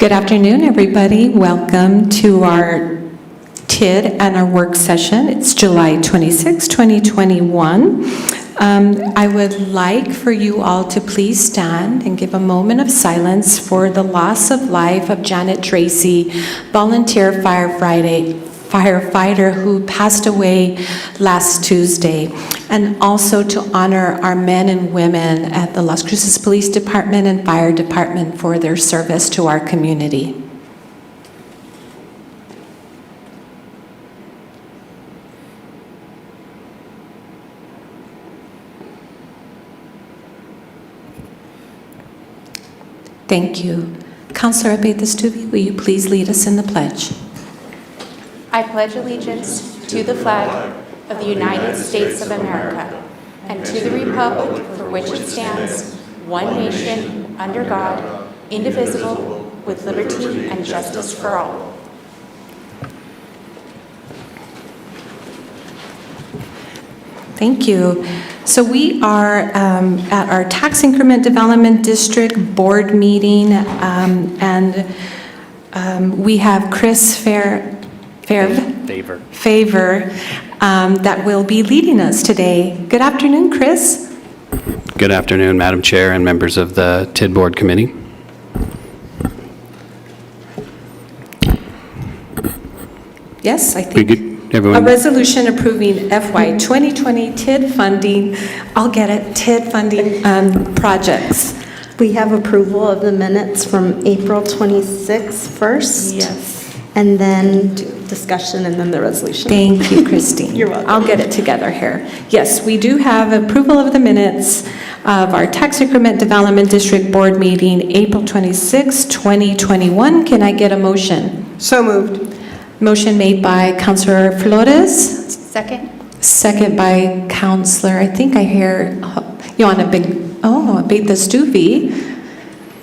Good afternoon, everybody. Welcome to our TID and our work session. It's July 26, 2021. I would like for you all to please stand and give a moment of silence for the loss of life of Janet Tracy, volunteer firefighter who passed away last Tuesday, and also to honor our men and women at the Las Cruces Police Department and Fire Department for their service to our community. Thank you. Councilor Abeyta-Stubbe, will you please lead us in the pledge? I pledge allegiance to the flag of the United States of America and to the republic for which it stands, one nation, under God, indivisible, with liberty and justice for all. Thank you. So we are at our Tax Increment Development District Board meeting, and we have Chris Favor that will be leading us today. Good afternoon, Chris. Good afternoon, Madam Chair and members of the TID Board Committee. Yes, I think. Everyone? A resolution approving FY 2020 TID funding, I'll get it, TID funding projects. We have approval of the minutes from April 26th first. Yes. And then discussion and then the resolution. Thank you, Christine. You're welcome. I'll get it together here. Yes, we do have approval of the minutes of our Tax Increment Development District Board meeting, April 26, 2021. Can I get a motion? So moved. Motion made by Councilor Flores. Second. Second by Councilor, I think I hear, Abeyta-Stubbe.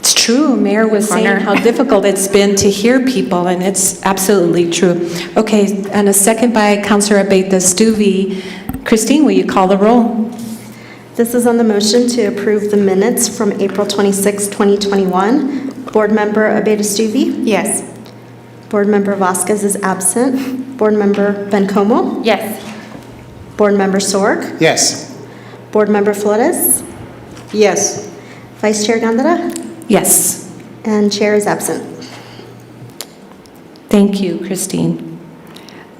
It's true, Mayor was saying how difficult it's been to hear people, and it's absolutely true. Okay, and a second by Councilor Abeyta-Stubbe. Christine, will you call the roll? This is on the motion to approve the minutes from April 26, 2021. Board Member Abeyta-Stubbe? Yes. Board Member Vasquez is absent. Board Member Bencomo? Yes. Board Member Sorg? Yes. Board Member Flores? Yes. Vice Chair Gandara? Yes. And Chair is absent. Thank you, Christine.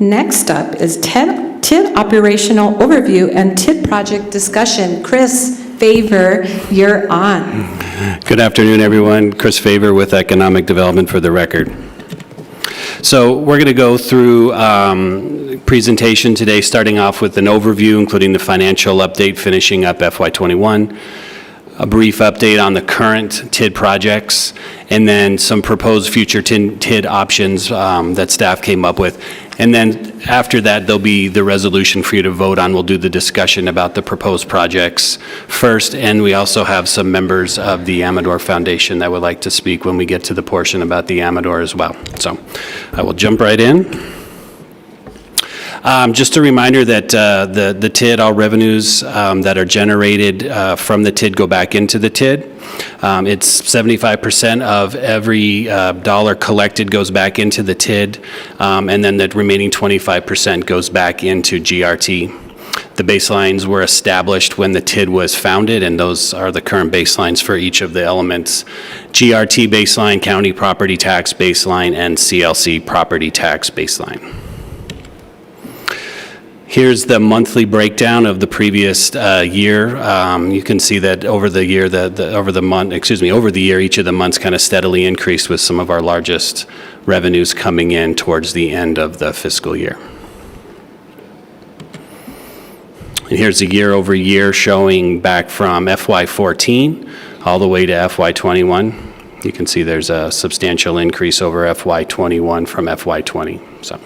Next up is TID operational overview and TID project discussion. Chris Favor, you're on. Good afternoon, everyone. Chris Favor with Economic Development for the record. So we're going to go through presentation today, starting off with an overview, including the financial update, finishing up FY21, a brief update on the current TID projects, and then some proposed future TID options that staff came up with. And then after that, there'll be the resolution for you to vote on. We'll do the discussion about the proposed projects first, and we also have some members of the Amador Foundation that would like to speak when we get to the portion about the Amador as well. So I will jump right in. Just a reminder that the TID, all revenues that are generated from the TID go back into the TID. It's 75% of every dollar collected goes back into the TID, and then the remaining 25% goes back into GRT. The baselines were established when the TID was founded, and those are the current baselines for each of the elements. GRT baseline, county property tax baseline, and CLC property tax baseline. Here's the monthly breakdown of the previous year. You can see that over the year, over the year, each of the months kind of steadily increased, with some of our largest revenues coming in towards the end of the fiscal year. And here's the year over year showing back from FY14 all the way to FY21. You can see there's a substantial increase over FY21 from FY20. So.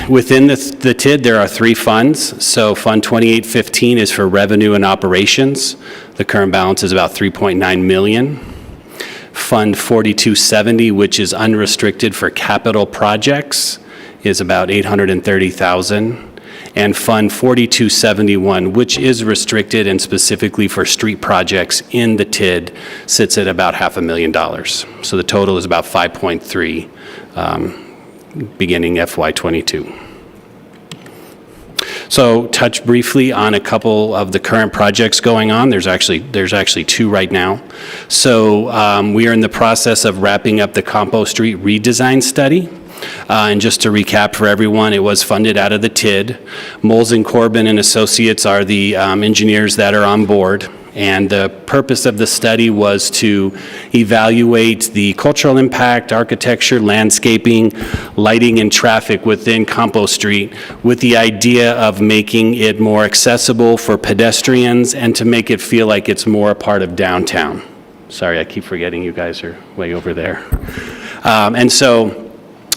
Within the TID, there are three funds. So Fund 2815 is for revenue and operations. The current balance is about $3.9 million. Fund 4270, which is unrestricted for capital projects, is about $830,000. and Fund 4271, which is restricted and specifically for street projects in the TID, sits at about $500,000. So the total is about 5.3 beginning FY22. So touch briefly on a couple of the current projects going on. There's actually two right now. So we are in the process of wrapping up the Campo Street redesign study. And just to recap for everyone, it was funded out of the TID. Moles and Corbin and Associates are the engineers that are on board. And the purpose of the study was to evaluate the cultural impact, architecture, landscaping, lighting, and traffic within Campo Street with the idea of making it more accessible for pedestrians and to make it feel like it's more a part of downtown. Sorry, I keep forgetting you guys are way over there. And so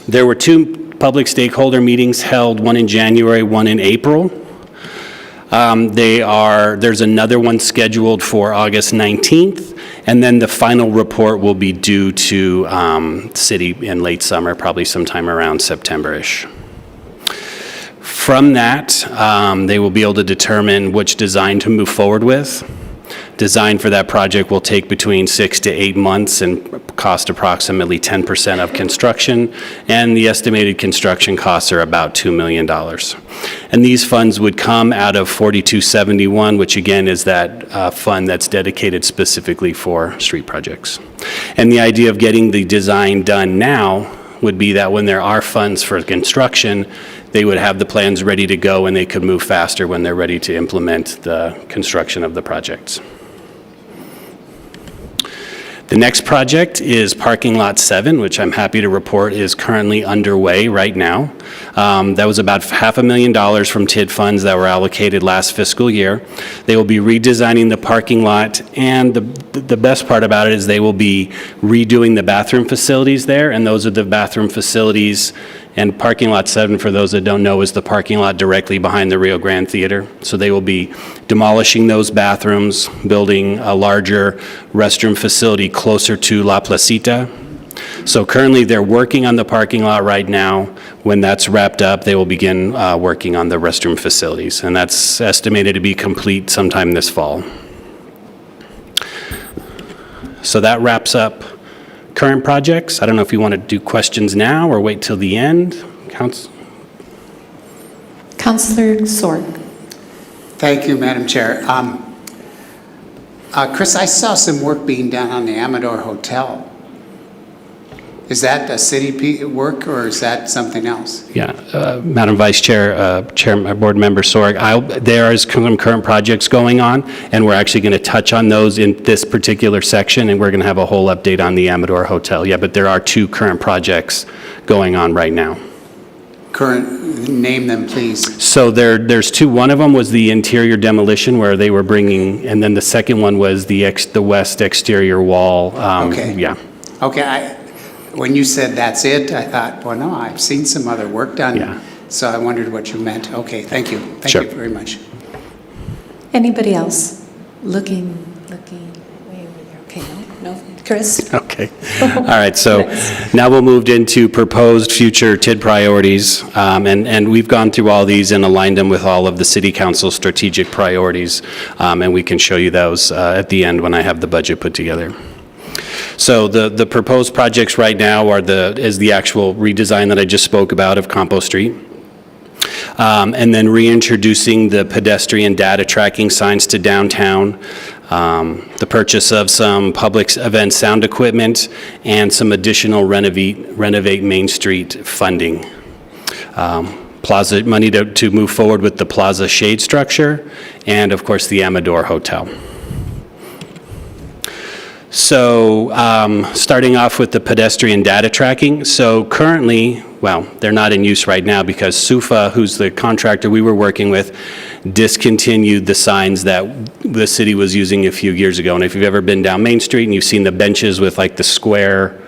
there were two public stakeholder meetings held, one in January, one in April. There's another one scheduled for August 19th, and then the final report will be due to city in late summer, probably sometime around September-ish. From that, they will be able to determine which design to move forward with. Design for that project will take between 6 to 8 months and cost approximately 10% of construction, and the estimated construction costs are about $2 million. And these funds would come out of 4271, which again is that fund that's dedicated specifically for street projects. And the idea of getting the design done now would be that when there are funds for construction, they would have the plans ready to go and they could move faster when they're ready to implement the construction of the projects. The next project is Parking Lot 7, which I'm happy to report is currently underway right now. That was about $500,000 from TID funds that were allocated last fiscal year. They will be redesigning the parking lot, and the best part about it is they will be redoing the bathroom facilities there, and those are the bathroom facilities. And Parking Lot 7, for those that don't know, is the parking lot directly behind the Rio Grande Theater. So they will be demolishing those bathrooms, building a larger restroom facility closer to La Placita. So currently, they're working on the parking lot right now. When that's wrapped up, they will begin working on the restroom facilities, and that's estimated to be complete sometime this fall. So that wraps up current projects. I don't know if you want to do questions now or wait till the end. Councillor Sorg. Thank you, Madam Chair. Chris, I saw some work being done on the Amador Hotel. Is that a city work or is that something else? Yeah, Madam Vice Chair, Board Member Sorg, there is some current projects going on, and we're actually going to touch on those in this particular section, and we're going to have a whole update on the Amador Hotel. Yeah, but there are two current projects going on right now. Current, name them, please. So there's two. One of them was the interior demolition where they were bringing, and then the second one was the west exterior wall. Okay. Yeah. Okay, when you said that's it, I thought, well, no, I've seen some other work done. Yeah. So I wondered what you meant. Okay, thank you. Thank Sure. you very much. Anybody else? Looking way over there. Okay, no, Chris? Okay. All right, so now we'll move into proposed future TID priorities. And we've gone through all these and aligned them with all of the City Council strategic priorities. And we can show you those at the end when I have the budget put together. So the proposed projects right now is the actual redesign that I just spoke about of Campo Street. And then reintroducing the pedestrian data tracking signs to downtown, the purchase of some public event sound equipment, and some additional renovate Main Street funding. Plaza money to move forward with the Plaza shade structure, and of course the Amador Hotel. So starting off with the pedestrian data tracking. So currently, well, they're not in use right now because SUFA, who's the contractor we were working with, discontinued the signs that the city was using a few years ago. And if you've ever been down Main Street and you've seen the benches with like the square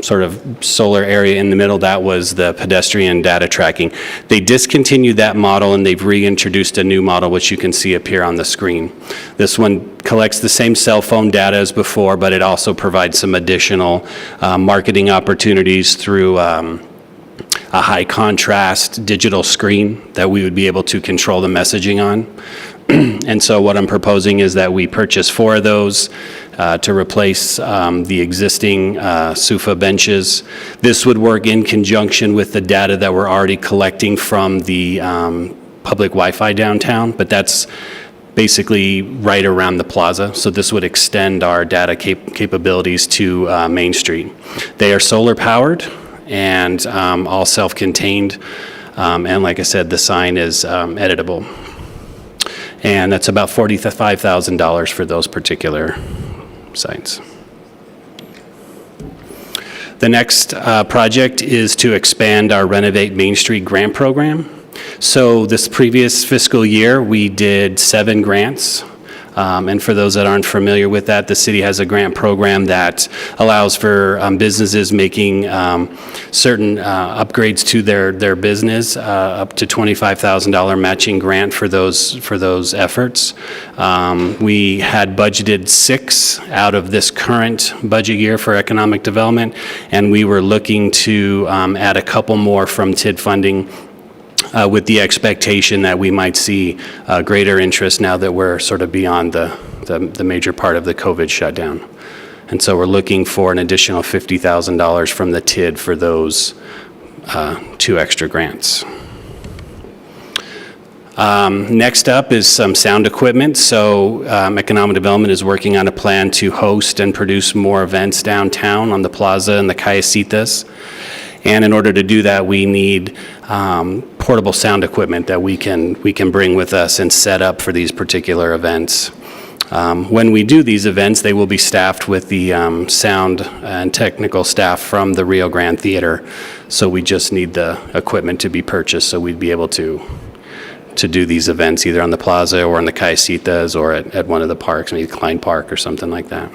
sort of solar area in the middle, that was the pedestrian data tracking. They discontinued that model and they've reintroduced a new model, which you can see up here on the screen. This one collects the same cell phone data as before, but it also provides some additional marketing opportunities through a high contrast digital screen that we would be able to control the messaging on. And so what I'm proposing is that we purchase 4 of those to replace the existing SUFA benches. This would work in conjunction with the data that we're already collecting from the public Wi-Fi downtown, but that's basically right around the plaza. So this would extend our data capabilities to Main Street. They are solar powered and all self-contained. And like I said, the sign is editable. And that's about $45,000 for those particular sites. The next project is to expand our Renovate Main Street grant program. So this previous fiscal year, we did 7 grants. And for those that aren't familiar with that, the city has a grant program that allows for businesses making certain upgrades to their business, up to $25,000 matching grant for those efforts. We had budgeted 6 out of this current budget year for economic development, and we were looking to add a couple more from TID funding, with the expectation that we might see greater interest now that we're sort of beyond the major part of the COVID shutdown. And so we're looking for an additional $50,000 from the TID for those 2 extra grants. Next up is some sound equipment. So Economic Development is working on a plan to host and produce more events downtown on the plaza and the Callecitas. And in order to do that, we need portable sound equipment that we can bring with us and set up for these particular events. When we do these events, they will be staffed with the sound and technical staff from the Rio Grande Theater. So we just need the equipment to be purchased, so we'd be able to do these events either on the plaza or in the Callecitas or at one of the parks, maybe Klein Park or something like that.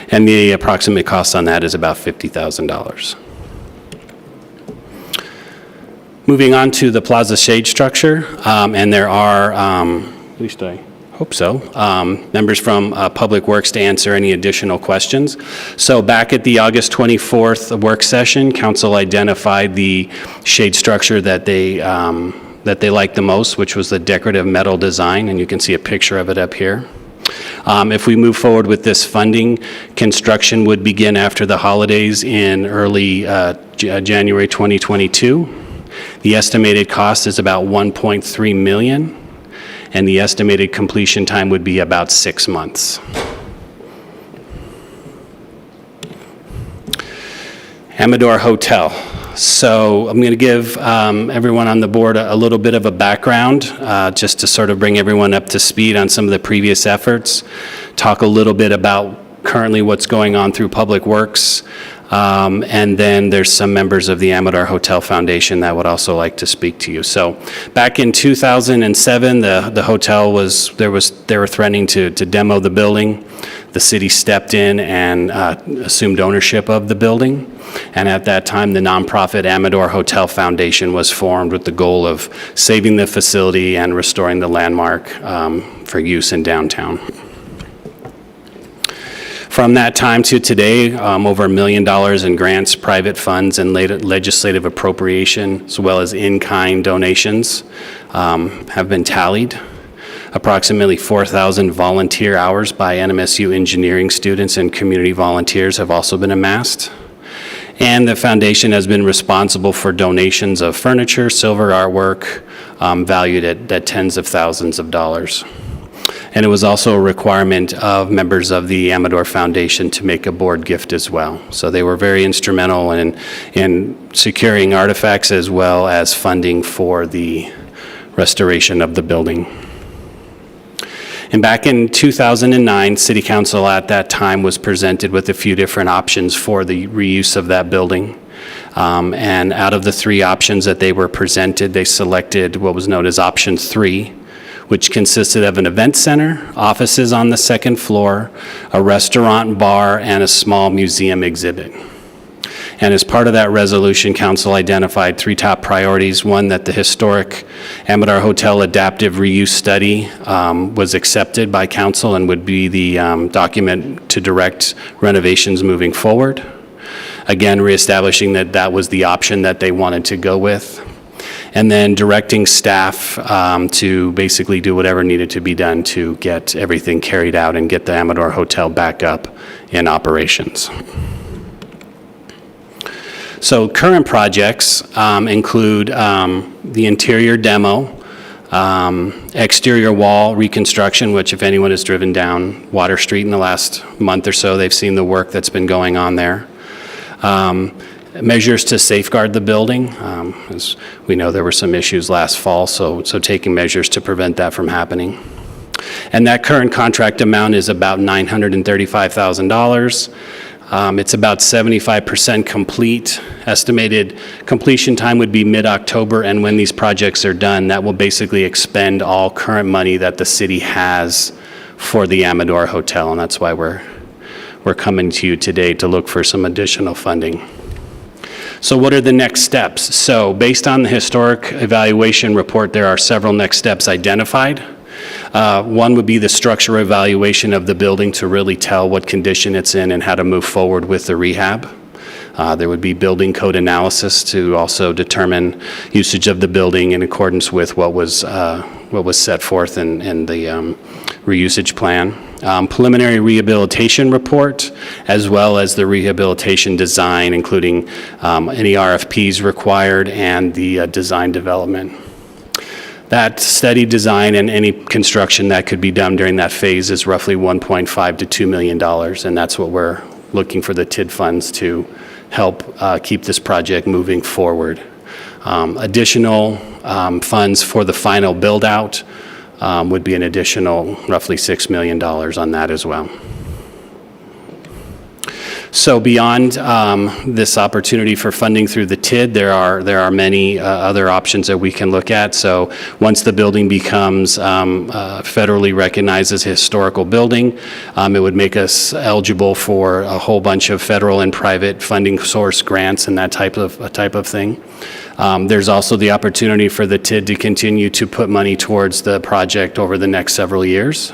And the approximate cost on that is about $50,000. Moving on to the plaza shade structure, and there are, at least I hope so, members from Public Works to answer any additional questions. So back at the August 24th work session, council identified the shade structure that they liked the most, which was the decorative metal design, and you can see a picture of it up here. If we move forward with this funding, construction would begin after the holidays in early January 2022. The estimated cost is about $1.3 million, and the estimated completion time would be about 6 months. Amador Hotel. So I'm going to give everyone on the board a little bit of a background, just to sort of bring everyone up to speed on some of the previous efforts, talk a little bit about currently what's going on through Public Works, and then there's some members of the Amador Hotel Foundation that would also like to speak to you. So back in 2007, the hotel they were threatening to demo the building. The city stepped in and assumed ownership of the building. And at that time, the nonprofit Amador Hotel Foundation was formed with the goal of saving the facility and restoring the landmark for use in downtown. From that time to today, over $1 million in grants, private funds, and legislative appropriation, as well as in-kind donations, have been tallied. Approximately 4,000 volunteer hours by NMSU engineering students and community volunteers have also been amassed. And the foundation has been responsible for donations of furniture, silver artwork, valued at tens of thousands of dollars. And it was also a requirement of members of the Amador Foundation to make a board gift as well. So they were very instrumental in securing artifacts as well as funding for the restoration of the building. And back in 2009, City Council at that time was presented with a few different options for the reuse of that building. And out of the 3 options that they were presented, they selected what was known as option 3, which consisted of an event center, offices on the 2nd floor, a restaurant, bar, and a small museum exhibit. And as part of that resolution, council identified 3 top priorities. One, that the historic Amador Hotel adaptive reuse study was accepted by council and would be the document to direct renovations moving forward. again, reestablishing that that was the option that they wanted to go with. And then directing staff to basically do whatever needed to be done to get everything carried out and get the Amador Hotel back up in operations. So current projects include the interior demo, exterior wall reconstruction, which if anyone has driven down Water Street in the last month or so, they've seen the work that's been going on there. Measures to safeguard the building. As we know, there were some issues last fall, so taking measures to prevent that from happening. And that current contract amount is about $935,000. It's about 75% complete. Estimated completion time would be mid-October, and when these projects are done, that will basically expend all current money that the city has for the Amador Hotel, and that's why we're coming to you today to look for some additional funding. So what are the next steps? So based on the historic evaluation report, there are several next steps identified. One would be the structural evaluation of the building to really tell what condition it's in and how to move forward with the rehab. There would be building code analysis to also determine usage of the building in accordance with what was set forth in the reusage plan. Preliminary rehabilitation report, as well as the rehabilitation design, including any RFPs required and the design development. That study design and any construction that could be done during that phase is roughly $1.5 to $2 million, and that's what we're looking for the TID funds to help keep this project moving forward. Additional funds for the final build-out would be an additional roughly $6 million on that as well. So beyond this opportunity for funding through the TID, there are many other options that we can look at. So once the building becomes federally recognized as a historical building, it would make us eligible for a whole bunch of federal and private funding source grants and that type of thing. There's also the opportunity for the TID to continue to put money towards the project over the next several years,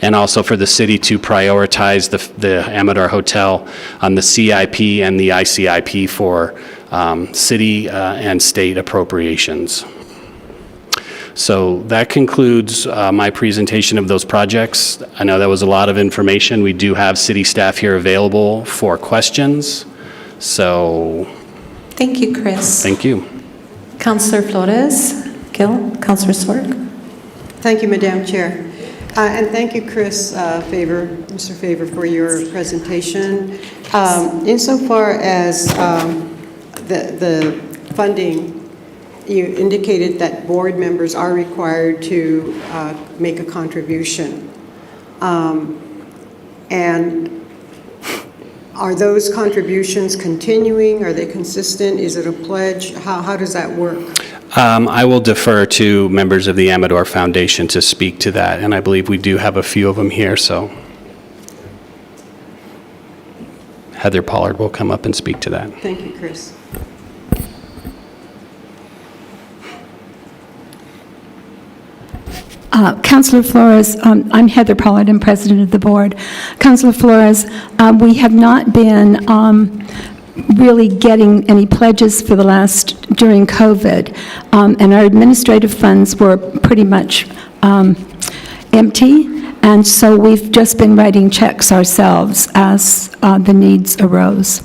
and also for the city to prioritize the Amador Hotel on the CIP and the ICIP for city and state appropriations. So that concludes my presentation of those projects. I know that was a lot of information. We do have city staff here available for questions. So Thank you, Chris. thank you. Councillor Flores, Gil, Councillor Sork. Thank you, Madam Chair. And thank you, Mr. Favor, for your presentation. Insofar as the funding, you indicated that board members are required to make a contribution. And are those contributions continuing? Are they consistent? Is it a pledge? How does that work? I will defer to members of the Amador Foundation to speak to that, and I believe we do have a few of them here, so Heather Pollard will come up and speak to that. Thank you, Chris. Councillor Flores, I'm Heather Pollard, I'm president of the board. Councillor Flores, we have not been really getting any pledges for during COVID, and our administrative funds were pretty much empty, and so we've just been writing checks ourselves as the needs arose.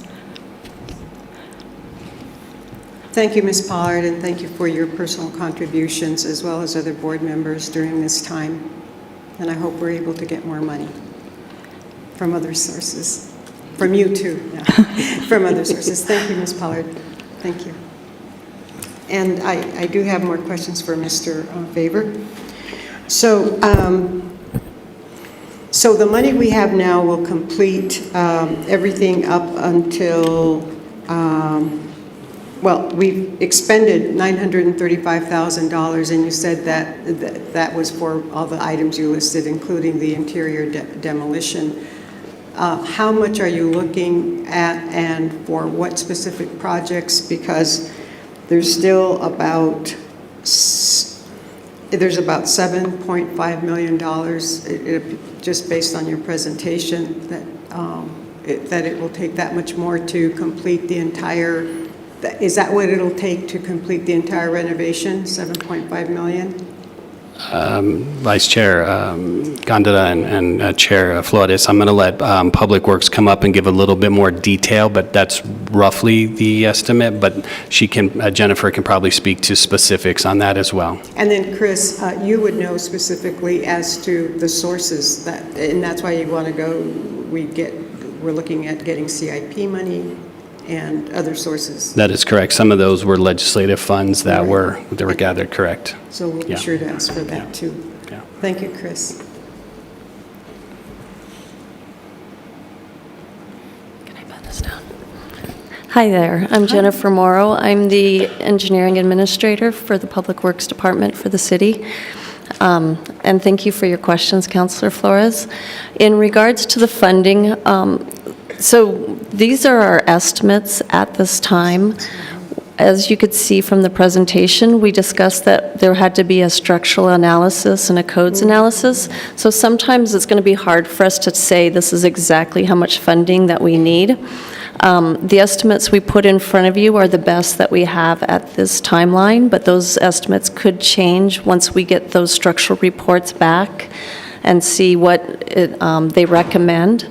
Thank you, Ms. Pollard, and thank you for your personal contributions as well as other board members during this time. And I hope we're able to get more money from other sources. From you too, yeah. From other sources. Thank you, Ms. Pollard. Thank you. And I do have more questions for Mr. Favor. So, so the money we have now will complete everything up until, well, we've expended $935,000, and you said that was for all the items you listed, including the interior demolition. How much are you looking at, and for what specific projects? Because there's still about $7.5 million, just based on your presentation, that that it will take that much more to complete the entire, is that what it'll take to complete the entire renovation, 7.5 million? Vice Chair Gondeta and Chair Flores, I'm going to let Public Works come up and give a little bit more detail, but that's roughly the estimate, but Jennifer can probably speak to specifics on that as well. And then, Chris, you would know specifically as to the sources, and that's why you want to go, we're looking at getting CIP money and other sources. That is correct. Some of those were legislative funds that were gathered, correct. So we'll be Yeah. sure to ask for that, too. Yeah. Thank you, Chris. Can I put this down? Hi there, I'm Jennifer Morrow. I'm the engineering administrator for the Public Works Department for the city. And thank you for your questions, Councilor Flores. In regards to the funding, so these are our estimates at this time. As you could see from the presentation, we discussed that there had to be a structural analysis and a codes analysis. So sometimes it's going to be hard for us to say this is exactly how much funding that we need. The estimates we put in front of you are the best that we have at this timeline, but those estimates could change once we get those structural reports back and see what they recommend.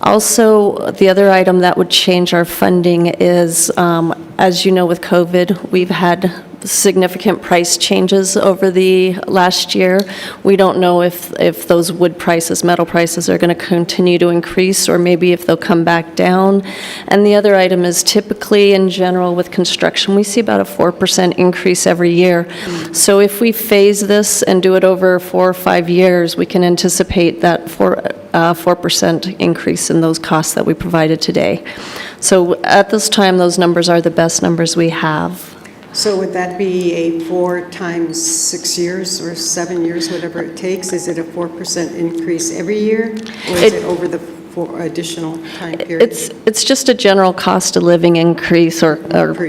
Also, the other item that would change our funding is, as you know, with COVID, we've had significant price changes over the last year. We don't know if those wood prices, metal prices are going to continue to increase or maybe if they'll come back down. And the other item is typically in general with construction, we see about a 4% increase every year. So if we phase this and do it over 4 or 5 years, we can anticipate that 4% increase in those costs that we provided today. So at this time, those numbers are the best numbers we have. So would that be a 4 times 6 years or 7 years, whatever it takes? Is it a 4% increase every year? Or is it over the additional time period? It's just a general cost of living increase or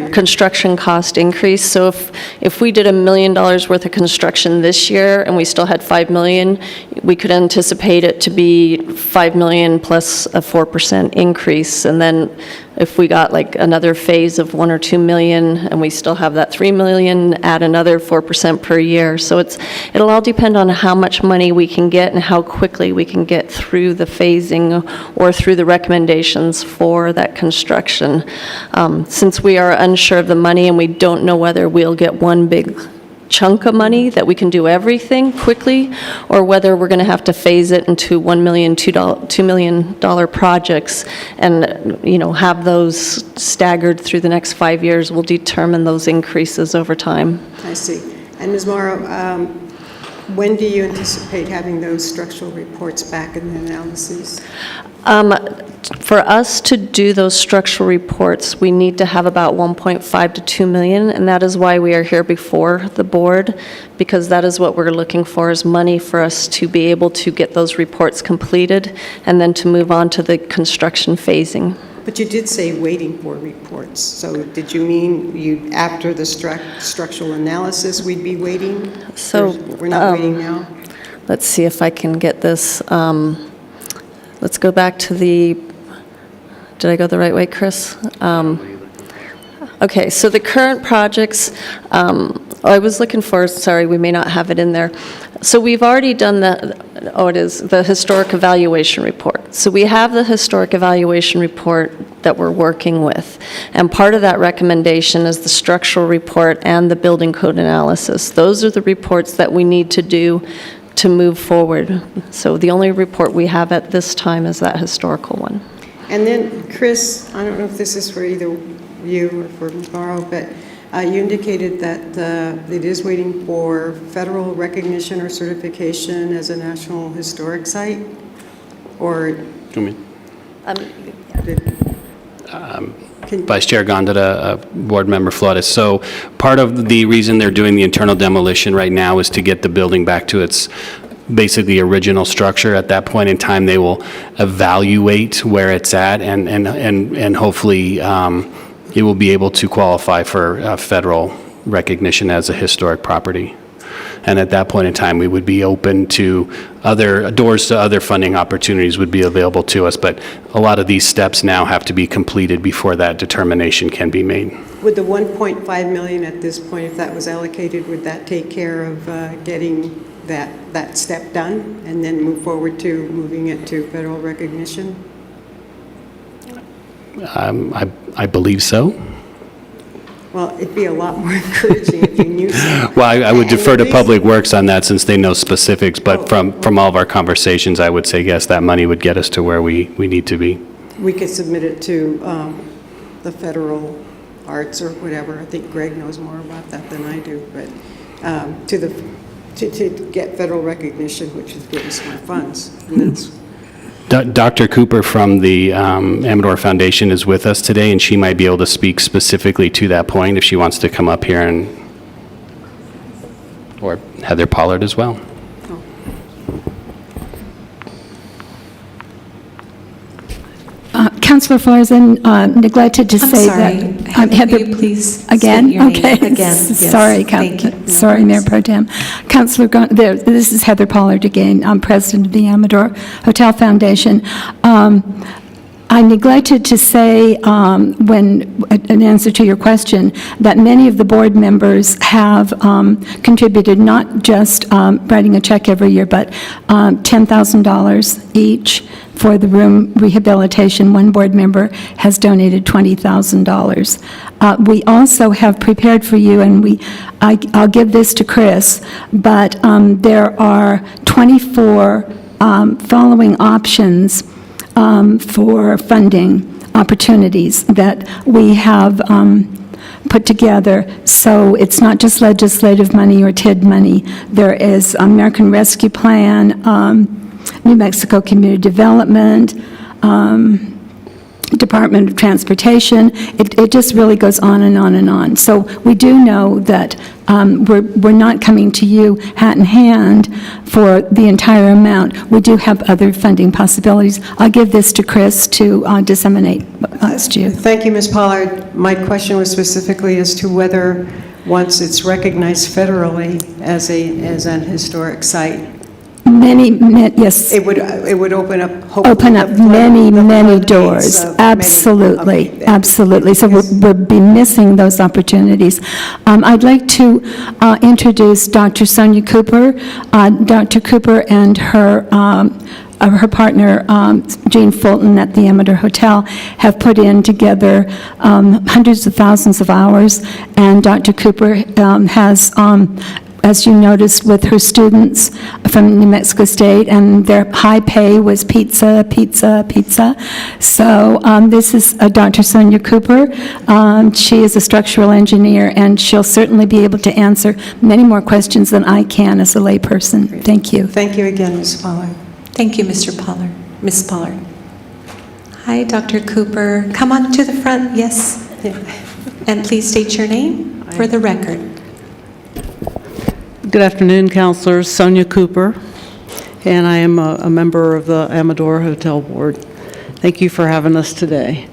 construction cost increase. So if we did $1 million worth of construction this year and we still had $5 million, we could anticipate it to be $5 million plus a 4% increase. And then if we got like another phase of 1 or 2 million and we still have that 3 million, add another 4% per year. So it'll all depend on how much money we can get and how quickly we can get through the phasing or through the recommendations for that construction. Since we are unsure of the money and we don't know whether we'll get one big chunk of money that we can do everything quickly, or whether we're going to have to phase it into $1 million, $2 million projects and, have those staggered through the next 5 years will determine those increases over time. I see. And Ms. Morrow, when do you anticipate having those structural reports back in the analyses? For us to do those structural reports, we need to have about 1.5 to 2 million, and that is why we are here before the board, because that is what we're looking for, is money for us to be able to get those reports completed and then to move on to the construction phasing. But you did say waiting for reports. So did you mean after the structural analysis we'd be waiting? So we're not waiting now? Let's see if I can get this. Let's go back to did I go the right way, Chris? Okay, so the current projects, I was looking for, sorry, we may not have it in there. So we've already done it is the historic evaluation report. So we have the historic evaluation report that we're working with. And part of that recommendation is the structural report and the building code analysis. Those are the reports that we need to do to move forward. So the only report we have at this time is that historical one. And then, Chris, I don't know if this is for either you or for Morrow, but you indicated that it is waiting for federal recognition or certification as a National Historic Site? Or Vice Chair Gondeta, Board Member Flores. So part of the reason they're doing the internal demolition right now is to get the building back to its basically original structure. At that point in time, they will evaluate where it's at and hopefully it will be able to qualify for federal recognition as a historic property. and at that point in time, we would be open to doors to other funding opportunities would be available to us, but a lot of these steps now have to be completed before that determination can be made. Would the 1.5 million at this point, if that was allocated, would that take care of getting that step done and then move forward to moving it to federal recognition? I believe so. Well, it'd be a lot more encouraging if you knew so. Well, I would defer to And the Public Works on that since they know specifics, but from all of our conversations, I would say, yes, that money would get us to where we need to be. We could submit it to the federal arts or whatever. I think Greg knows more about that than I do, but to get federal recognition, which would give us more funds. And that's Dr. Cooper from the Amador Foundation is with us today, and she might be able to speak specifically to that point if she wants to come up here, or Heather Pollard as well. Councilor Flores, I neglected to I'm say sorry. that. Heather, will you please Again? state your name? Okay. Again, yes. Sorry, Thank you. No sorry, Mayor worries. Pro Tem. Councilor, this is Heather Pollard again. I'm president of the Amador Hotel Foundation. I neglected to say, in answer to your question, that many of the board members have contributed, not just writing a check every year, but $10,000 each for the room rehabilitation. One board member has donated $20,000. We also have prepared for you, and I'll give this to Chris, but there are 24 following options for funding opportunities that we have put together. So it's not just legislative money or TID money. There is American Rescue Plan, New Mexico Community Development, Department of Transportation. It just really goes on and on and on. So we do know that we're not coming to you hat in hand for the entire amount. We do have other funding possibilities. I'll give this to Chris to disseminate to you. Thank you, Ms. Pollard. My question was specifically as to whether, once it's recognized federally as an historic site, Yes. it would open up, hopefully, Open up many doors. Absolutely, Okay. absolutely. So we'll be missing those opportunities. I'd like to introduce Dr. Sonia Cooper. Dr. Cooper and her partner, Jane Fulton at the Amador Hotel, have put in together hundreds of thousands of hours, and Dr. Cooper has as you noticed with her students from New Mexico State, and their high pay was pizza, pizza, pizza. So this is Dr. Sonia Cooper. She is a structural engineer, and she'll certainly be able to answer many more questions than I can as a layperson. Thank you. Thank you again, Ms. Pollard. Thank you, Mr. Pollard. Ms. Pollard. Hi, Dr. Cooper. Come on to the front, yes. And please state your name for the record. Good afternoon, councilors. Sonia Cooper, and I am a member of the Amador Hotel Board. Thank you for having us today.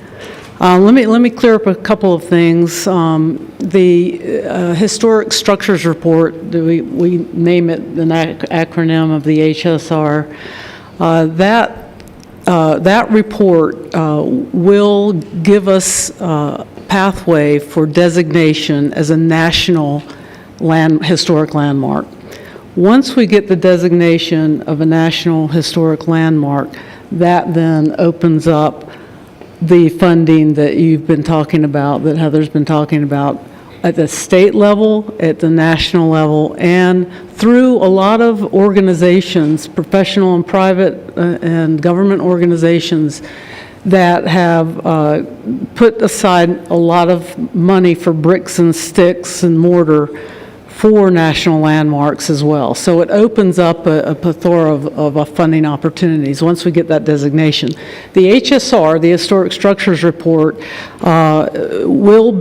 Let me clear up a couple of things. The Historic Structures Report, we name it the acronym of the HSR, that report will give us a pathway for designation as a national historic landmark. Once we get the designation of a national historic landmark, that then opens up the funding that you've been talking about, that Heather's been talking about, at the state level, at the national level, and through a lot of organizations, professional and private and government organizations that have put aside a lot of money for bricks and sticks and mortar for national landmarks as well. So it opens up a plethora of funding opportunities once we get that designation. The HSR, the Historic Structures Report,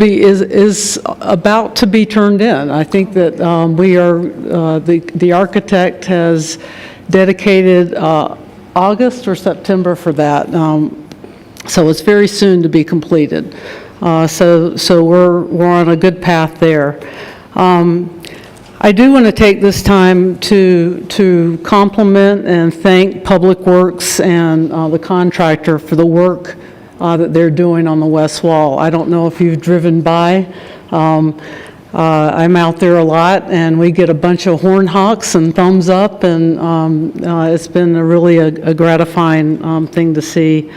is about to be turned in. I think that the architect has dedicated August or September for that. So it's very soon to be completed. So we're on a good path there. I do want to take this time to compliment and thank Public Works and the contractor for the work that they're doing on the west wall. I don't know if you've driven by. I'm out there a lot, and we get a bunch of horn honks and thumbs up, and it's been really a gratifying thing to see.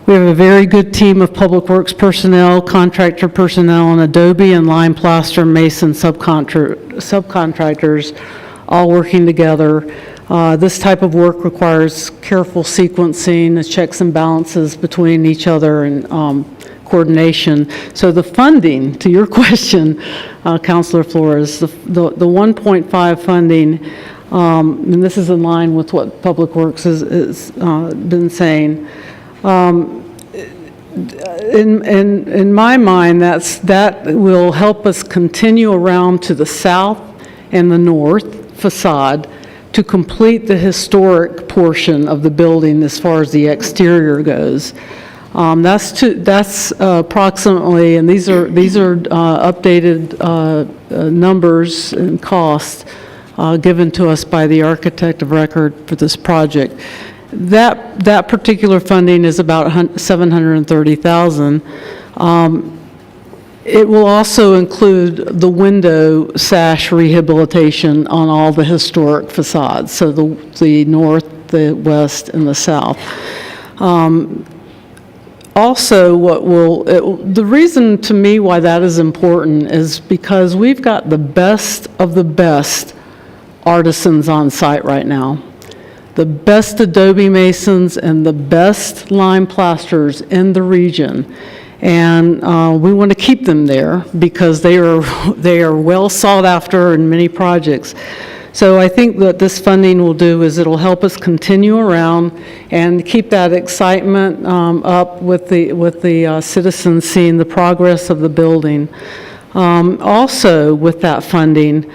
We have a very good team of Public Works personnel, contractor personnel, and Adobe and lime plaster mason subcontractors all working together. This type of work requires careful sequencing, checks and balances between each other, and coordination. So the funding, to your question, Councilor Flores, the 1.5 funding, and this is in line with what Public Works has been saying. In my mind, that will help us continue around to the south and the north facade to complete the historic portion of the building as far as the exterior goes. That's approximately, and these are updated numbers and costs given to us by the architect of record for this project. That particular funding is about $730,000. It will also include the window sash rehabilitation on all the historic facades, so the north, the west, and the south. Also, the reason to me why that is important is because we've got the best of the best artisans on site right now. The best Adobe masons and the best lime plasters in the region. And we want to keep them there because they are well sought after in many projects. So I think what this funding will do is it'll help us continue around and keep that excitement up with the citizens seeing the progress of the building. Also, with that funding,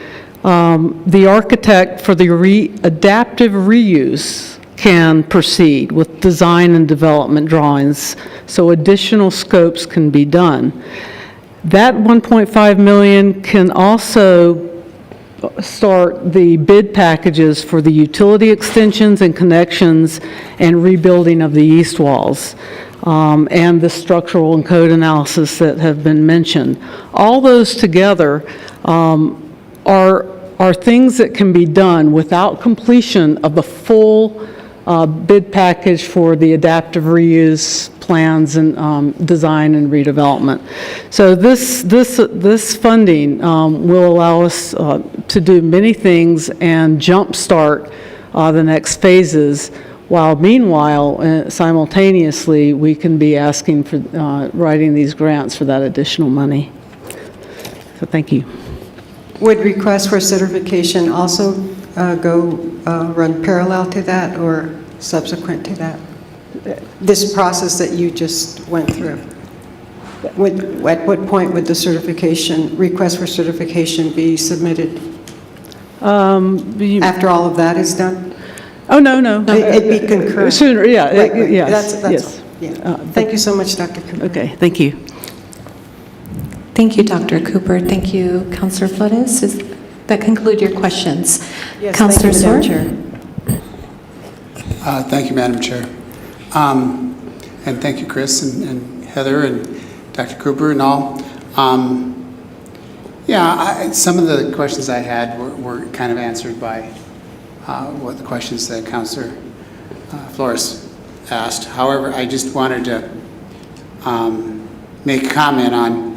the architect for the adaptive reuse can proceed with design and development drawings, so additional scopes can be done. That $1.5 million can also start the bid packages for the utility extensions and connections and rebuilding of the east walls, and the structural and code analysis that have been mentioned. All those together are things that can be done without completion of the full bid package for the adaptive reuse plans and design and redevelopment. So this funding will allow us to do many things and jumpstart the next phases, while meanwhile, simultaneously, we can be asking for writing these grants for that additional money. So thank you. Would requests for certification also run parallel to that or subsequent to that? This process that you just went through? At what point would the request for certification be submitted? After all of that is done? Oh, no. It'd be concurrent? Sooner, yeah. Right. Yes, That's yes. all. Yeah. Thank you so much, Dr. Cooper. Okay, thank you. Thank you, Dr. Cooper. Thank you, Councilor Flores. Does that conclude your questions? Yes, Councilor thank you, Sorr? Madam Chair. Thank you, Madam Chair. And thank you, Chris and Heather and Dr. Cooper and all. Some of the questions I had were kind of answered by what the questions that Councilor Flores asked. However, I just wanted to make a comment on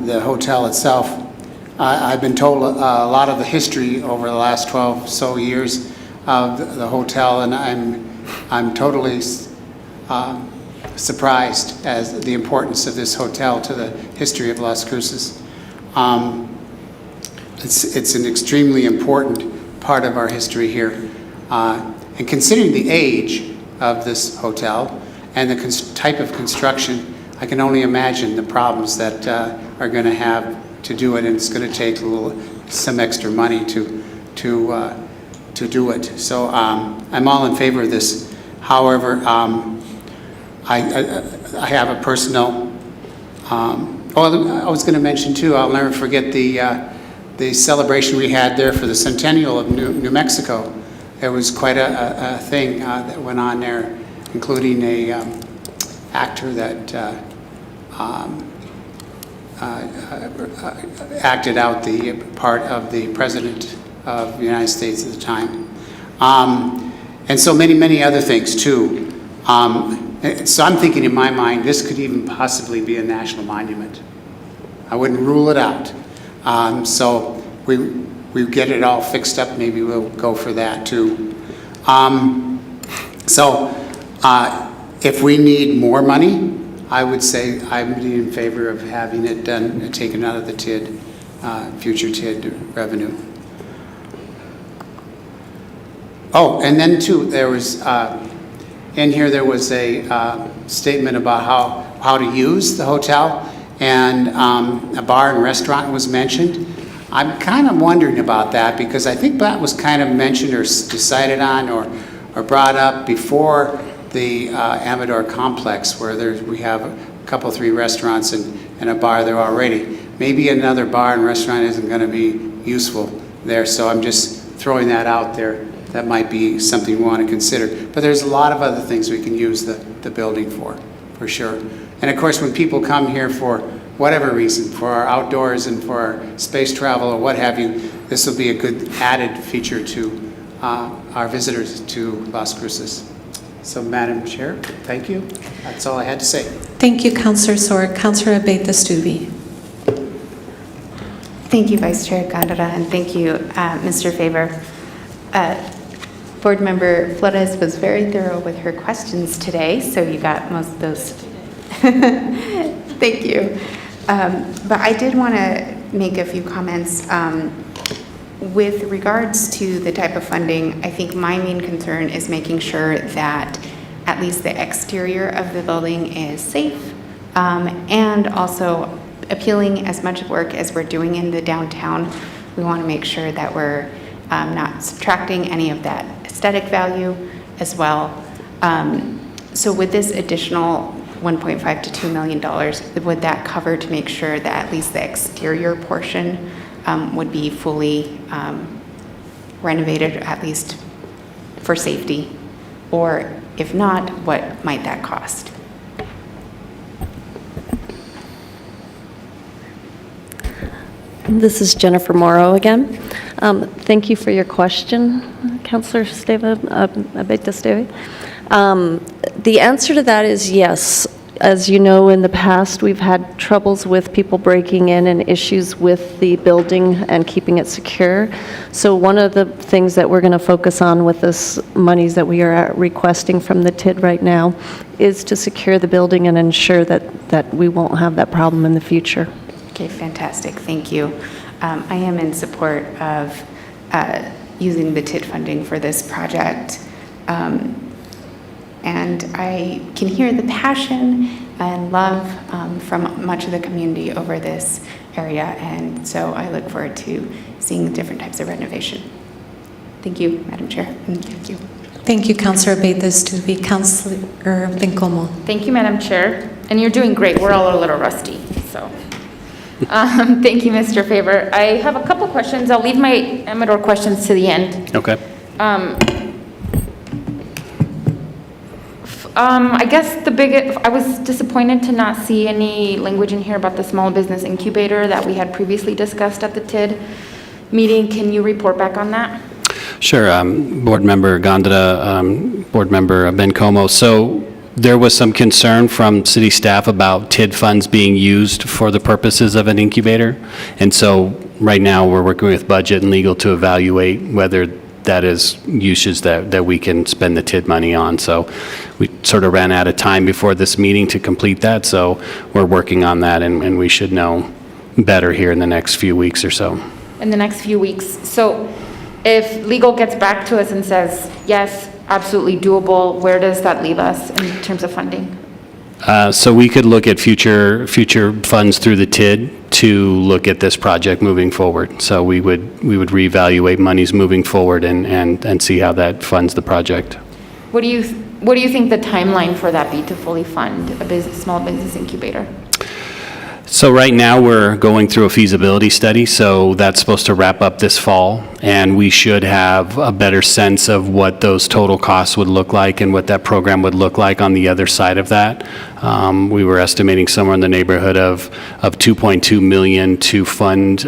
the hotel itself. I've been told a lot of the history over the last 12 so years of the hotel, and I'm totally surprised as the importance of this hotel to the history of Las Cruces. It's an extremely important part of our history here. And considering the age of this hotel and the type of construction, I can only imagine the problems that are going to have to do it, and it's going to take some extra money to do it. So I'm all in favor of this. However, I have a personal. I was going to mention too. I'll never forget the the celebration we had there for the centennial of New Mexico, there was quite a thing that went on there, including a actor that acted out the part of the President of the United States at the time. And so many other things too. So I'm thinking in my mind, this could even possibly be a national monument. I wouldn't rule it out. So we get it all fixed up, maybe we'll go for that too. If we need more money, I would say I'm in favor of having it done, taken out of the TID, future TID revenue. Oh, and then too, there was, in here there was a statement about how to use the hotel, and a bar and restaurant was mentioned. I'm kind of wondering about that because I think that was kind of mentioned or decided on or brought up before the Amador complex, where we have a couple, 3 restaurants and a bar there already. Maybe another bar and restaurant isn't going to be useful there, so I'm just throwing that out there. That might be something we want to consider. But there's a lot of other things we can use the building for sure. And of course, when people come here for whatever reason, for our outdoors and for our space travel or what have you, this will be a good added feature to our visitors to Las Cruces. So, Madam Chair, thank you. That's all I had to say. Thank you, Councillor Sorg. Councillor Abeyta-Stube. Thank you, Vice Chair Gondara, and thank you, Mr. Faber. Board Member Flores was very thorough with her questions today, so you got most of those. Thank you. But I did want to make a few comments. With regards to the type of funding, I think my main concern is making sure that at least the exterior of the building is safe, and also appealing as much work as we're doing in the downtown. We want to make sure that we're not subtracting any of that aesthetic value as well. So with this additional $1.5 to $2 million, would that cover to make sure that at least the exterior portion would be fully renovated, at least for safety? Or if not, what might that cost? This is Jennifer Morrow again. Thank you for your question, Councillor Abeyta-Stube. The answer to that is yes. As you know, in the past, we've had troubles with people breaking in and issues with the building and keeping it secure. So one of the things that we're going to focus on with this monies that we are requesting from the TID right now is to secure the building and ensure that we won't have that problem in the future. Okay, fantastic. Thank you. I am in support of using the TID funding for this project. And I can hear the passion and love from much of the community over this area. And so I look forward to seeing different types of renovation. Thank you, Madam Chair. And thank you. Thank you, Councillor Abeyta-Stube. Councillor Vincomo. Thank you, Madam Chair. And you're doing great. We're all a little rusty, so. Thank you, Mr. Faber. I have a couple questions. I'll leave my Amador questions to the end. Okay. I guess I was disappointed to not see any language in here about the small business incubator that we had previously discussed at the TID meeting. Can you report back on that? Sure. Board Member Gondara, Board Member Bencomo. So there was some concern from city staff about TID funds being used for the purposes of an incubator. And so right now we're working with budget and legal to evaluate whether that is uses that we can spend the TID money on. So we sort of ran out of time before this meeting to complete that. So we're working on that, and we should know better here in the next few weeks or so. In the next few weeks. So if legal gets back to us and says, yes, absolutely doable, where does that leave us in terms of funding? So we could look at future funds through the TID to look at this project moving forward. So we would reevaluate monies moving forward and see how that funds the project. What do you think the timeline for that be to fully fund a small business incubator? So right now, we're going through a feasibility study, so that's supposed to wrap up this fall, and we should have a better sense of what those total costs would look like and what that program would look like on the other side of that. We were estimating somewhere in the neighborhood of 2.2 million to fund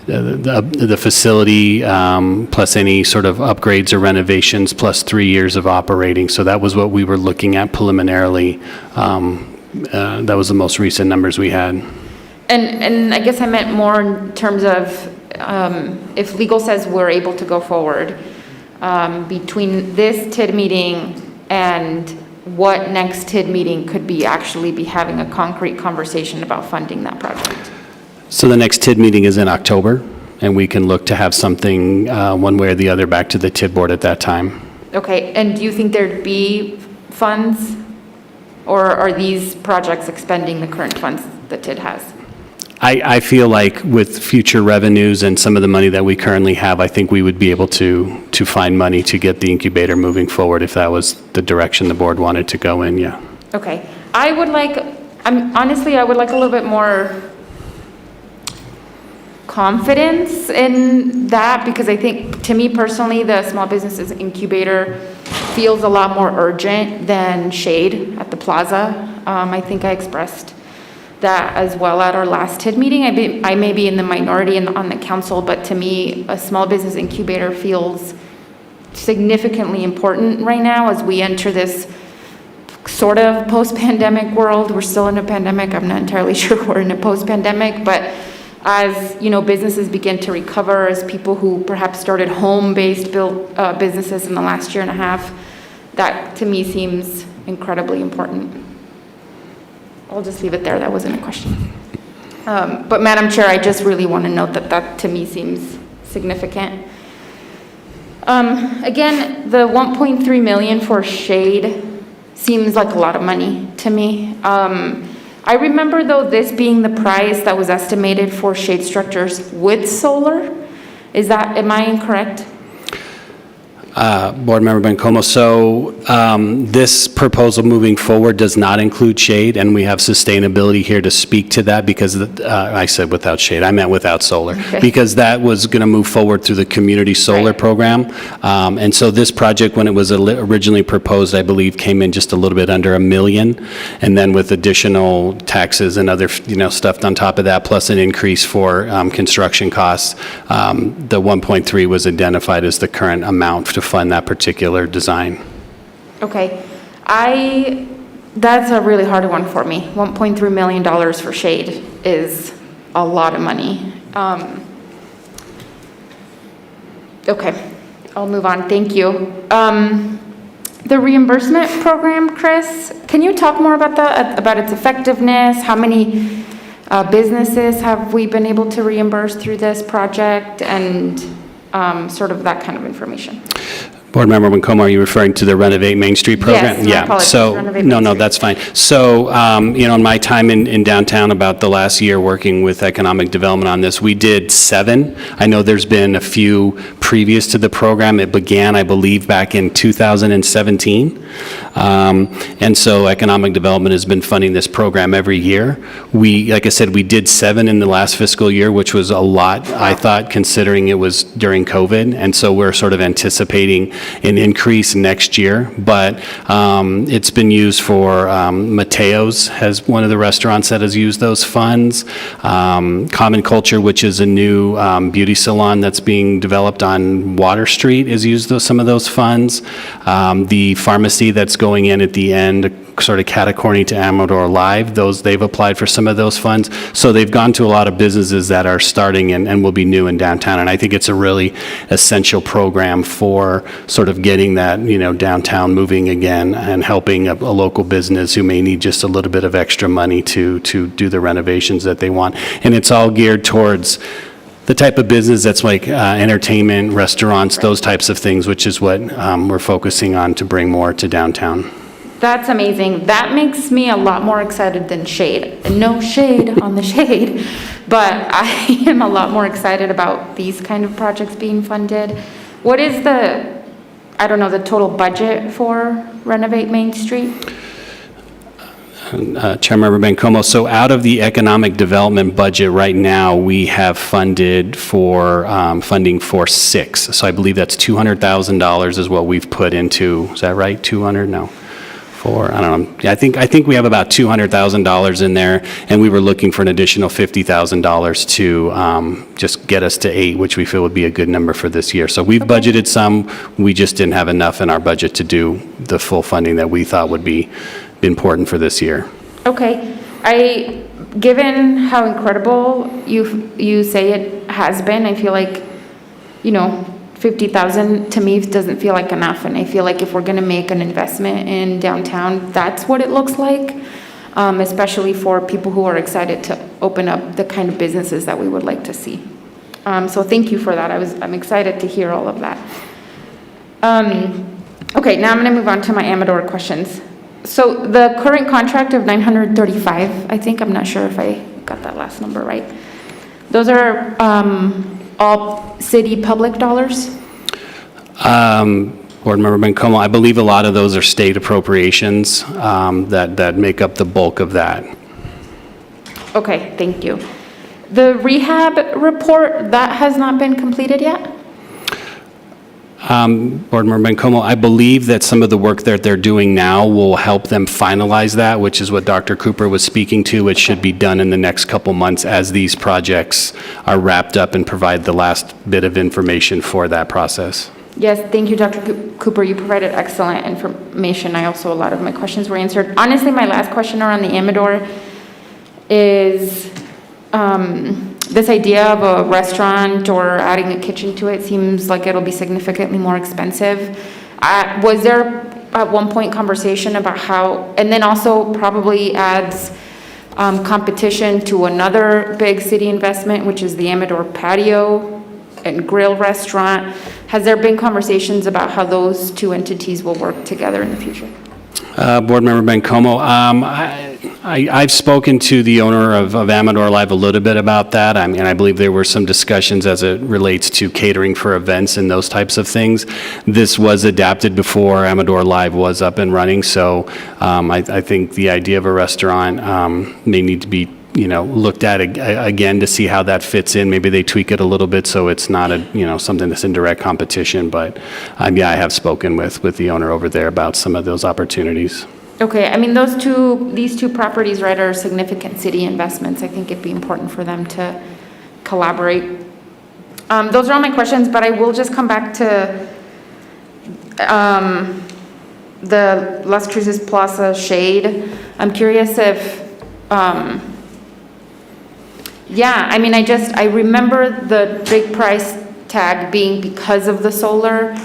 the facility, plus any sort of upgrades or renovations, plus 3 years of operating. So that was what we were looking at preliminarily. That was the most recent numbers we had. And I guess I meant more in terms of if legal says we're able to go forward, between this TID meeting and what next TID meeting could be actually be having a concrete conversation about funding that project. So the next TID meeting is in October, and we can look to have something one way or the other back to the TID board at that time. Okay, and do you think there'd be funds? Or are these projects expending the current funds that TID has? I feel like with future revenues and some of the money that we currently have, I think we would be able to find money to get the incubator moving forward if that was the direction the board wanted to go in, yeah. Okay. I would like a little bit more confidence in that, because I think, to me personally, the small businesses incubator feels a lot more urgent than Shade at the plaza. I think I expressed that as well at our last TID meeting. I may be in the minority on the council, but to me, a small business incubator feels significantly important right now as we enter this sort of post-pandemic world. We're still in a pandemic. I'm not entirely sure we're in a post-pandemic, but as businesses begin to recover, as people who perhaps started home-based businesses in the last year and a half, that to me seems incredibly important. I'll just leave it there. That wasn't a question. But Madam Chair, I just really want to note that to me seems significant. Again, the 1.3 million for Shade seems like a lot of money to me. I remember, though, this being the price that was estimated for shade structures with solar. Am I incorrect? Board Member Bencomo, so this proposal moving forward does not include shade, and we have sustainability here to speak to that because I said without shade, I meant without solar, okay. Because that was going to move forward through the community solar program. And so this project, when it was originally proposed, I believe came in just a little bit under $1 million, and then with additional taxes and other stuff on top of that, plus an increase for construction costs, the 1.3 was identified as the current amount to fund that particular design. Okay. That's a really hard one for me. $1.3 million for Shade is a lot of money. Okay, I'll move on. Thank you. The reimbursement program, Chris, can you talk more about that, about its effectiveness? How many businesses have we been able to reimburse through this project, and sort of that kind of information? Board Member Bencomo, are you referring to the Renovate Main Street program? Yes, my apologies. So, Renovate no, Main Street. that's fine. So, in my time in downtown, about the last year working with economic development on this, we did 7. I know there's been a few previous to the program. It began, I believe, back in 2017. And so economic development has been funding this program every year. Like I said, we did 7 in the last fiscal year, which was a lot, I thought, considering it was during COVID. And so we're sort of anticipating an increase next year, but it's been used for Mateo's has one of the restaurants that has used those funds. Common Culture, which is a new beauty salon that's being developed on Water Street, has used some of those funds. The pharmacy that's going in at the end, sort of catacorny to Amador Live, they've applied for some of those funds. So they've gone to a lot of businesses that are starting and will be new in downtown. And I think it's a really essential program for sort of getting that, downtown moving again and helping a local business who may need just a little bit of extra money to do the renovations that they want. And it's all geared towards the type of business that's like entertainment, restaurants, those types of things, which is what we're focusing on to bring more to downtown. That's amazing. That makes me a lot more excited than Shade. No shade on the Shade, but I am a lot more excited about these kind of projects being funded. What is the total budget for Renovate Main Street? Chairmember Bencomo, so out of the economic development budget right now, we have funded for, funding for 6. So I believe that's $200,000 is what we've put into, is that right? 200? No. 4, I don't know. Yeah, I think we have about $200,000 in there, and we were looking for an additional $50,000 to just get us to 8, which we feel would be a good number for this year. So we've budgeted some, we just didn't have enough in our budget to do the full funding that we thought would be important for this year. Okay, given how incredible you say it has been, I feel like, 50,000 to me doesn't feel like enough, and I feel like if we're gonna make an investment in downtown, that's what it looks like, especially for people who are excited to open up the kind of businesses that we would like to see. So thank you for that. I'm excited to hear all of that. Okay, now I'm gonna move on to my Amador questions. So the current contract of 935, I think, I'm not sure if I got that last number right. Those are all city public dollars? Board Member Bencomo, I believe a lot of those are state appropriations that make up the bulk of that. Okay, thank you. The rehab report, that has not been completed yet? Board Member Bencomo, I believe that some of the work that they're doing now will help them finalize that, which is what Dr. Cooper was speaking to. It should be done in the next couple months as these projects are wrapped up and provide the last bit of information for that process. Yes, thank you, Dr. Cooper. You provided excellent information. A lot of my questions were answered. Honestly, my last question around the Amador is this idea of a restaurant or adding a kitchen to it seems like it'll be significantly more expensive. Was there at one point conversation about how, and then also probably adds competition to another big city investment, which is the Amador Patio and Grill Restaurant. Has there been conversations about how those two entities will work together in the future? Board Member Bencomo, I've spoken to the owner of Amador Live a little bit about that. I mean, I believe there were some discussions as it relates to catering for events and those types of things. This was adapted before Amador Live was up and running, so I think the idea of a restaurant may need to be looked at again to see how that fits in. Maybe they tweak it a little bit so it's not something that's in direct competition. But yeah, I have spoken with the owner over there about some of those opportunities. Okay, I mean, these two properties, right, are significant city investments. I think it'd be important for them to collaborate. Those are all my questions, but I will just come back to the Las Cruces Plaza shade. I'm curious if yeah, I mean, I remember the big price tag being because of the solar,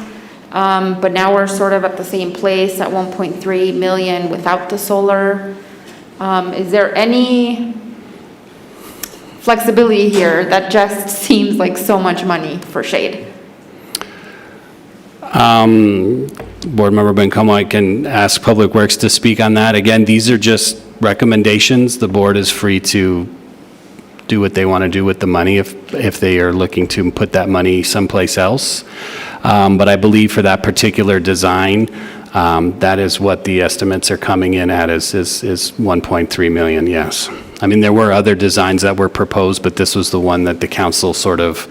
but now we're sort of at the same place at 1.3 million without the solar. Is there any flexibility here? That just seems like so much money for shade. Board Member Bencomo, I can ask Public Works to speak on that. Again, these are just recommendations. The board is free to do what they want to do with the money if they are looking to put that money someplace else. But I believe for that particular design, that is what the estimates are coming in at is 1.3 million, yes. I mean, there were other designs that were proposed, but this was the one that the council sort of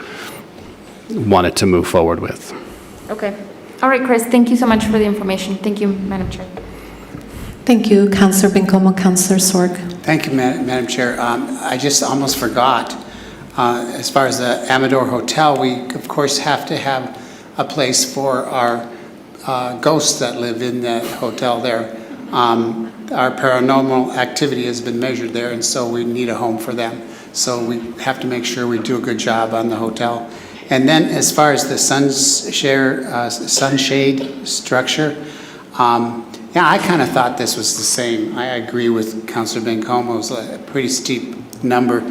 wanted to move forward with. Okay. All right, Chris, thank you so much for the information. Thank you, Madam Chair. Thank you, Councilor Bencomo. Councilor Sorg. Thank you, Madam Chair. I just almost forgot, as far as the Amador Hotel, we of course have to have a place for our ghosts that live in that hotel there. Our paranormal activity has been measured there, and so we need a home for them. So we have to make sure we do a good job on the hotel. And then as far as the sunshade structure, yeah, I kind of thought this was the same. I agree with Councilor Bencomo's a pretty steep number.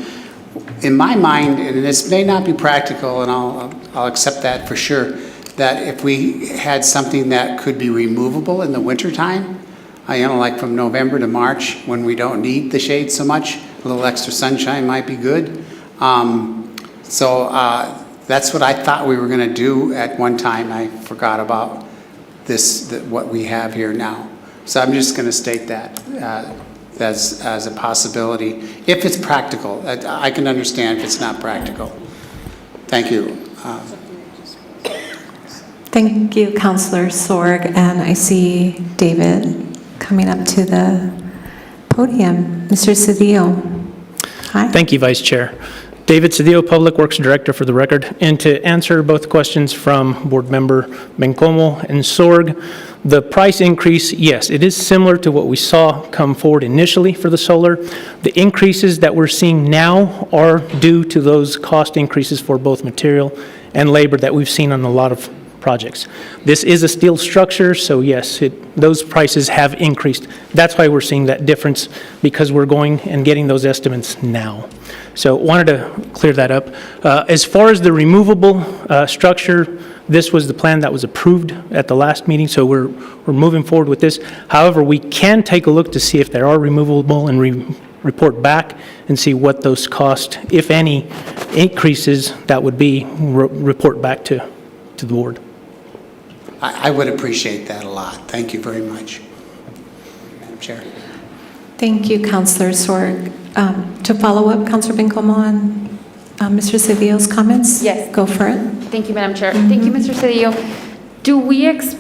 In my mind, and this may not be practical, and I'll accept that for sure, that if we had something that could be removable in the wintertime, like from November to March when we don't need the shade so much, a little extra sunshine might be good. So that's what I thought we were going to do at one time. I forgot about what we have here now. So I'm just going to state that. as a possibility, if it's practical. I can understand if it's not practical. Thank you. Thank you, Councillor Sorg, and I see David coming up to the podium. Mr. Cedillo. Hi. Thank you, Vice Chair. David Cedillo, Public Works Director, for the record. And to answer both questions from Board Member Bencomo and Sorg, the price increase, yes, it is similar to what we saw come forward initially for the solar. The increases that we're seeing now are due to those cost increases for both material and labor that we've seen on a lot of projects. This is a steel structure, so yes, those prices have increased. That's why we're seeing that difference, because we're going and getting those estimates now. So wanted to clear that up. As far as the removable structure, this was the plan that was approved at the last meeting, so we're moving forward with this. However, we can take a look to see if they are removable and report back and see what those cost, if any, increases that would be, report back to the board. I would appreciate that a lot. Thank you very much, Madam Chair. Thank you, Councillor Sorg. To follow up, Councillor Bencomo on Mr. Cedillo's comments? Yes. Go for it. Thank you, Madam Chair. Thank you, Mr. Cedillo. Do we, if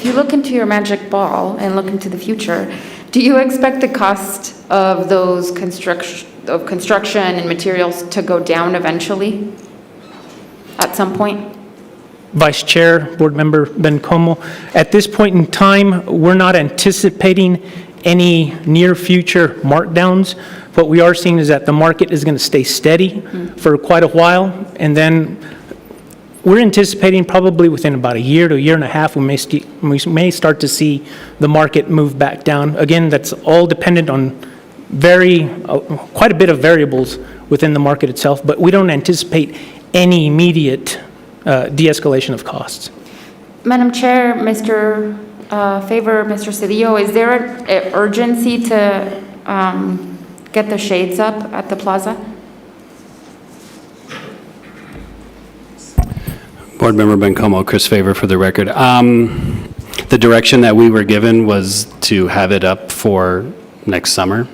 you look into your magic ball and look into the future, do you expect the cost of those construction and materials to go down eventually at some point? Vice Chair, Board Member Bencomo, at this point in time, we're not anticipating any near future markdowns. What we are seeing is that the market is going to stay steady for quite a while, and then we're anticipating probably within about a year to a year and a half, we may start to see the market move back down. Again, that's all dependent on quite a bit of variables within the market itself, but we don't anticipate any immediate de-escalation of costs. Madam Chair, Mr. Favor, Mr. Cedillo, is there an urgency to get the shades up at the plaza? Board Member Bencomo, Chris Favor for the record. The direction that we were given was to have it up for next summer.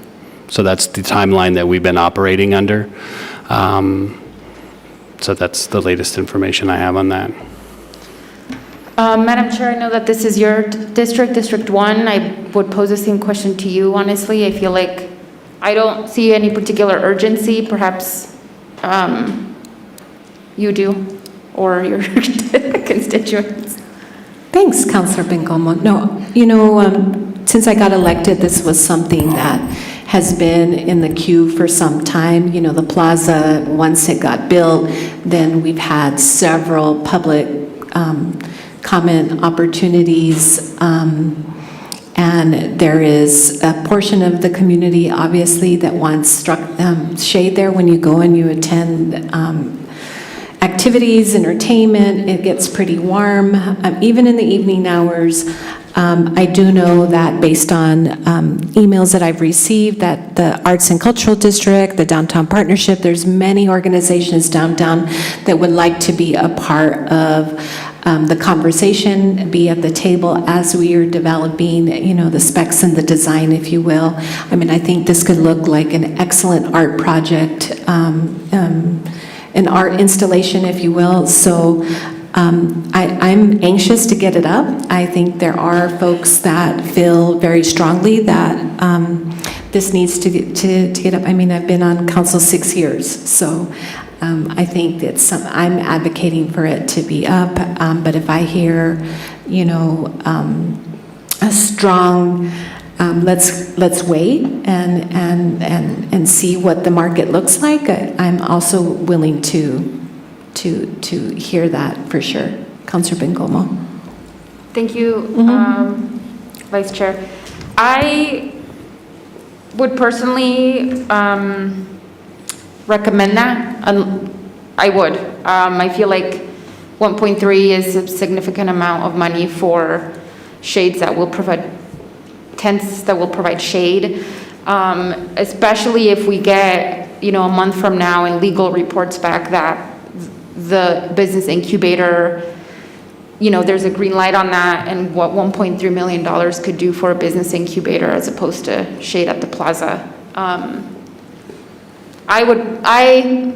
So that's the timeline that we've been operating under. So that's the latest information I have on that. Madam Chair, I know that this is your district, District 1. I would pose the same question to you, honestly. I feel like I don't see any particular urgency. Perhaps you do, or your constituents. Thanks, Councillor Bencomo. No, since I got elected, this was something that has been in the queue for some time. The plaza, once it got built, then we've had several public comment opportunities, and there is a portion of the community, obviously, that wants shade there. When you go and you attend activities, entertainment, it gets pretty warm, even in the evening hours. I do know that based on emails that I've received, that the Arts and Cultural District, the Downtown Partnership, there's many organizations downtown that would like to be a part of the conversation, be at the table as we are developing, the specs and the design, if you will. I mean, I think this could look like an excellent art project, an art installation, if you will. So I'm anxious to get it up. I think there are folks that feel very strongly that this needs to get up. I mean, I've been on council 6 years, so I think I'm advocating for it to be up. But if I hear, a strong let's wait and see what the market looks like, I'm also willing to hear that for sure. Councillor Bencomo. Thank you, Vice Chair. I would personally recommend that. I would. I feel like 1.3 is a significant amount of money for shades that will provide, tents that will provide shade, especially if we get, a month from now and legal reports back that the business incubator, there's a green light on that and what $1.3 million could do for a business incubator as opposed to shade at the plaza.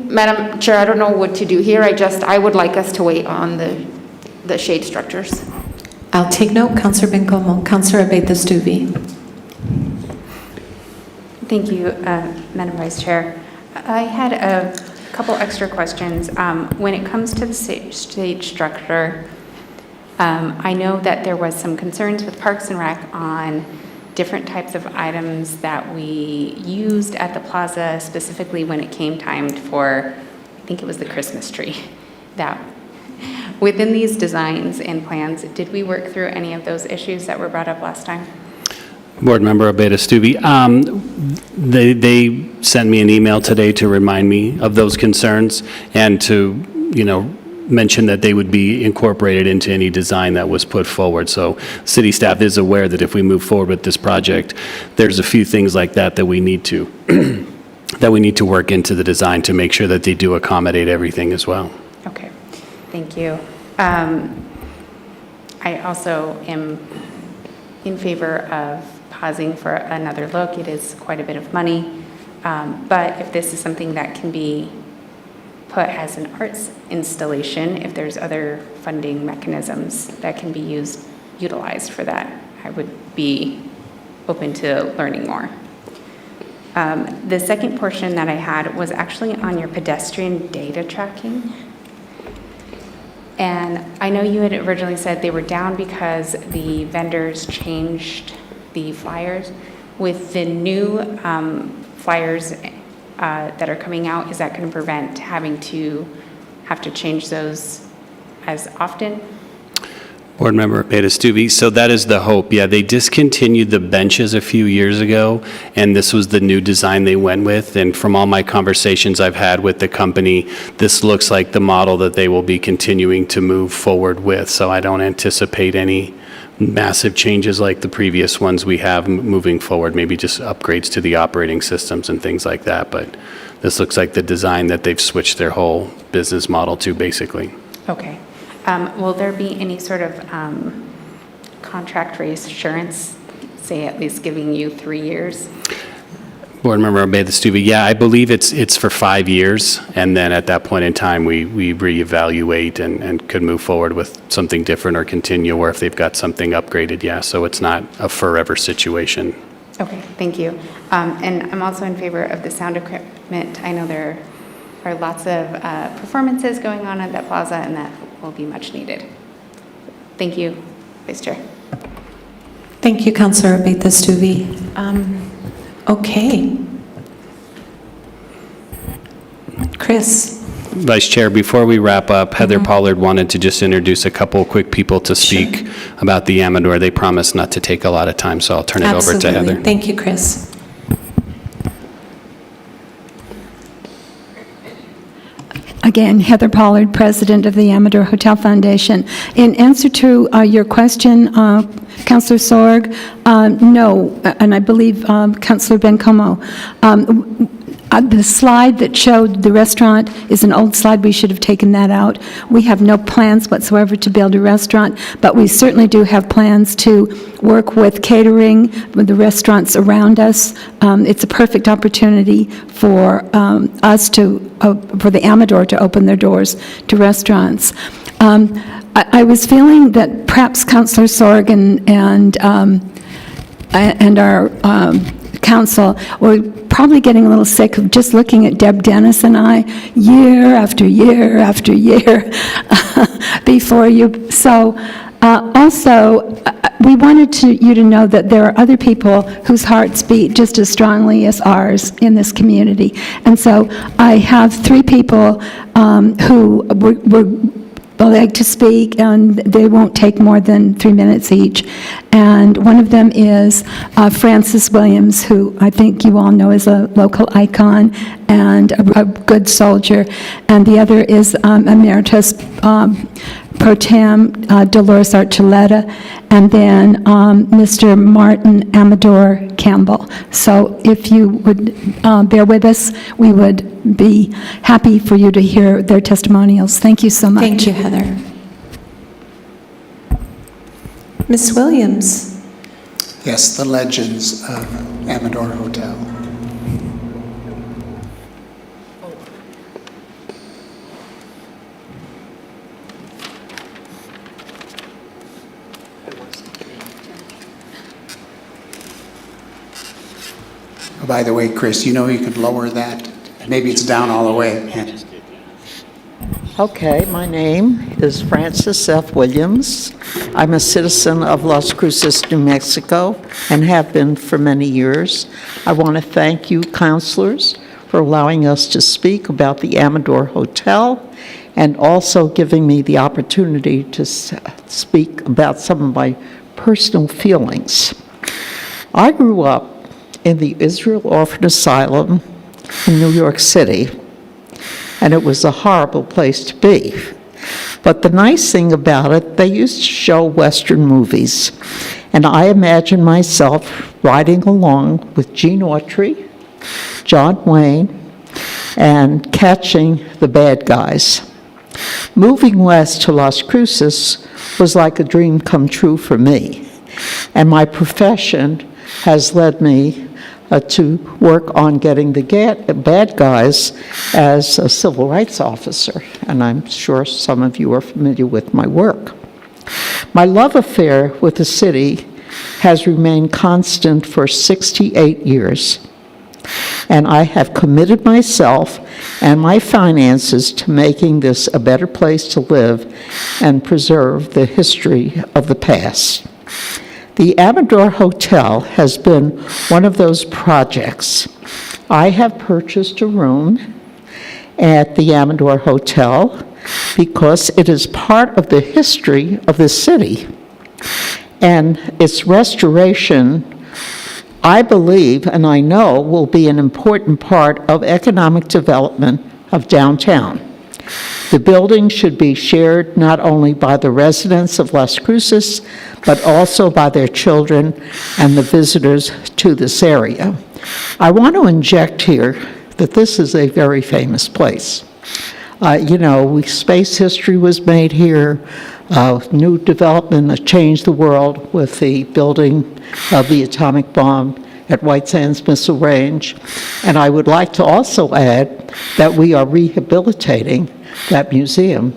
Madam Chair, I don't know what to do here. I would like us to wait on the shade structures. I'll take note. Councillor Bencomo. Councillor Abeyta-Stuvey. Thank you, Madam Vice Chair. I had a couple extra questions. When it comes to the stage structure, I know that there was some concerns with Parks and Rec on different types of items that we used at the plaza, specifically when it came time for, I think it was the Christmas tree. That within these designs and plans, did we work through any of those issues that were brought up last time? Board Member Abeyta-Stuvey, they sent me an email today to remind me of those concerns and to, mention that they would be incorporated into any design that was put forward. So city staff is aware that if we move forward with this project, there's a few things like that we need to work into the design to make sure that they do accommodate everything as well. Okay, thank you. I also am in favor of pausing for another look. It is quite a bit of money, but if this is something that can be put as an arts installation, if there's other funding mechanisms that can be utilized for that, I would be open to learning more. The second portion that I had was actually on your pedestrian data tracking. And I know you had originally said they were down because the vendors changed the flyers. With the new flyers that are coming out, is that going to prevent having to change those as often? Board Member Abeyta-Stuvey, so that is the hope. Yeah, they discontinued the benches a few years ago, and this was the new design they went with. And from all my conversations I've had with the company, this looks like the model that they will be continuing to move forward with. So I don't anticipate any massive changes like the previous ones we have moving forward, maybe just upgrades to the operating systems and things like that. But this looks like the design that they've switched their whole business model to, basically. Okay. Will there be any sort of contract reassurance, say at least giving you 3 years? Board Member Abeyta-Stuvey, yeah, I believe it's for 5 years, and then at that point in time, we reevaluate and could move forward with something different or continue, or if they've got something upgraded, yeah, so it's not a forever situation. Okay, thank you. And I'm also in favor of the sound equipment. I know there are lots of performances going on at that plaza, and that will be much needed. Thank you, Vice Chair. Thank you, Councillor Abeyta-Stuvey. Okay. Chris. Vice Chair, before we wrap up, Heather Pollard wanted to just introduce a couple quick people to speak about the Amador. They promised not to take a lot of time, so I'll turn it over to Heather. Thank you, Chris. Again, Heather Pollard, President of the Amador Hotel Foundation. In answer to your question, Councillor Sorg, no, and I believe Councillor Bencomo, the slide that showed the restaurant is an old slide. We should have taken that out. We have no plans whatsoever to build a restaurant, but we certainly do have plans to work with catering, with the restaurants around us. It's a perfect opportunity for us to, for the Amador to open their doors to restaurants. I was feeling that perhaps Councillor Sorg and our council were probably getting a little sick of just looking at Deb Dennis and I year after year after year before you. So also, we wanted you to know that there are other people whose hearts beat just as strongly as ours in this community. And so I have 3 people who would like to speak, and they won't take more than 3 minutes each. And one of them is Francis Williams, who I think you all know is a local icon and a good soldier. And the other is Emeritus Pro Tem Dolores Archuleta, and then Mr. Martin Amador Campbell. So if you would bear with us, we would be happy for you to hear their testimonials. Thank you so much. Thank you, Heather. Ms. Williams? Yes, the legends of Amador Hotel. Oh, by the way, Chris, you know you could lower that? Maybe it's down all the way. Yeah. Okay, my name is Frances F. Williams. I'm a citizen of Las Cruces, New Mexico, and have been for many years. I want to thank you, counselors, for allowing us to speak about the Amador Hotel and also giving me the opportunity to speak about some of my personal feelings. I grew up in the Israel Orphan Asylum in New York City, and it was a horrible place to be. But the nice thing about it, they used to show Western movies, and I imagine myself riding along with Gene Autry, John Wayne, and catching the bad guys. Moving west to Las Cruces was like a dream come true for me, and my profession has led me to work on getting the bad guys as a civil rights officer, and I'm sure some of you are familiar with my work. My love affair with the city has remained constant for 68 years, and I have committed myself and my finances to making this a better place to live and preserve the history of the past. The Amador Hotel has been one of those projects. I have purchased a room at the Amador Hotel because it is part of the history of the city. And its restoration, I believe and I know, will be an important part of economic development of downtown. The building should be shared not only by the residents of Las Cruces, but also by their children and the visitors to this area. I want to inject here that this is a very famous place. Space history was made here. New development changed the world with the building of the atomic bomb at White Sands Missile Range. And I would like to also add that we are rehabilitating that museum,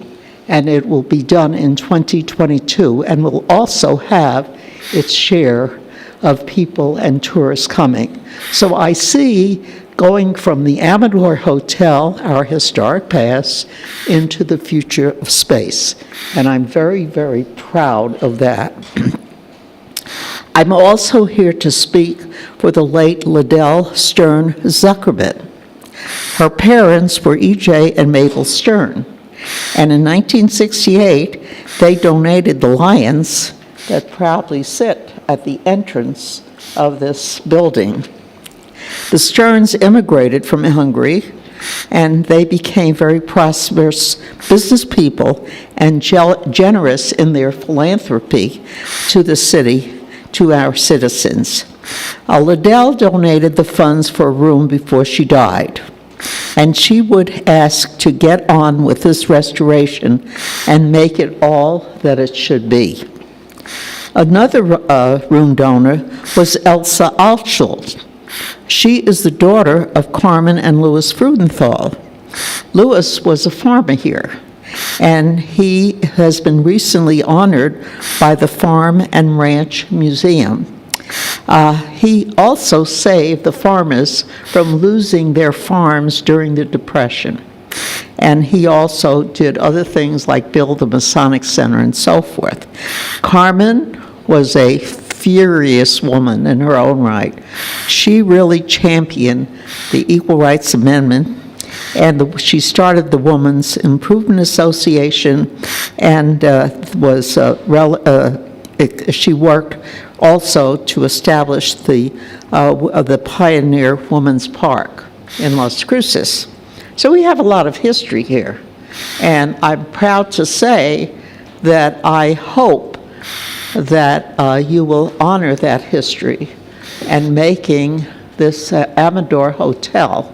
and it will be done in 2022, and will also have its share of people and tourists coming. So I see going from the Amador Hotel, our historic past, into the future of space, and I'm very, very proud of that. I'm also here to speak for the late Liddell Stern Zuckerman. Her parents were E.J. and Mabel Stern, and in 1968, they donated the lions that proudly sit at the entrance of this building. The Sterns immigrated from Hungary, and they became very prosperous business people and generous in their philanthropy to the city, to our citizens. Liddell donated the funds for a room before she died, and she would ask to get on with this restoration and make it all that it should be. Another room donor was Elsa Altschuld. She is the daughter of Carmen and Louis Frudenthal. Louis was a farmer here, and he has been recently honored by the Farm and Ranch Museum. He also saved the farmers from losing their farms during the Depression. And he also did other things like build the Masonic Center and so forth. Carmen was a furious woman in her own right. She really championed the Equal Rights Amendment, and she started the Women's Improvement Association, and she worked also to establish the Pioneer Women's Park in Las Cruces. So we have a lot of history here, and I'm proud to say that I hope that you will honor that history and making this Amador Hotel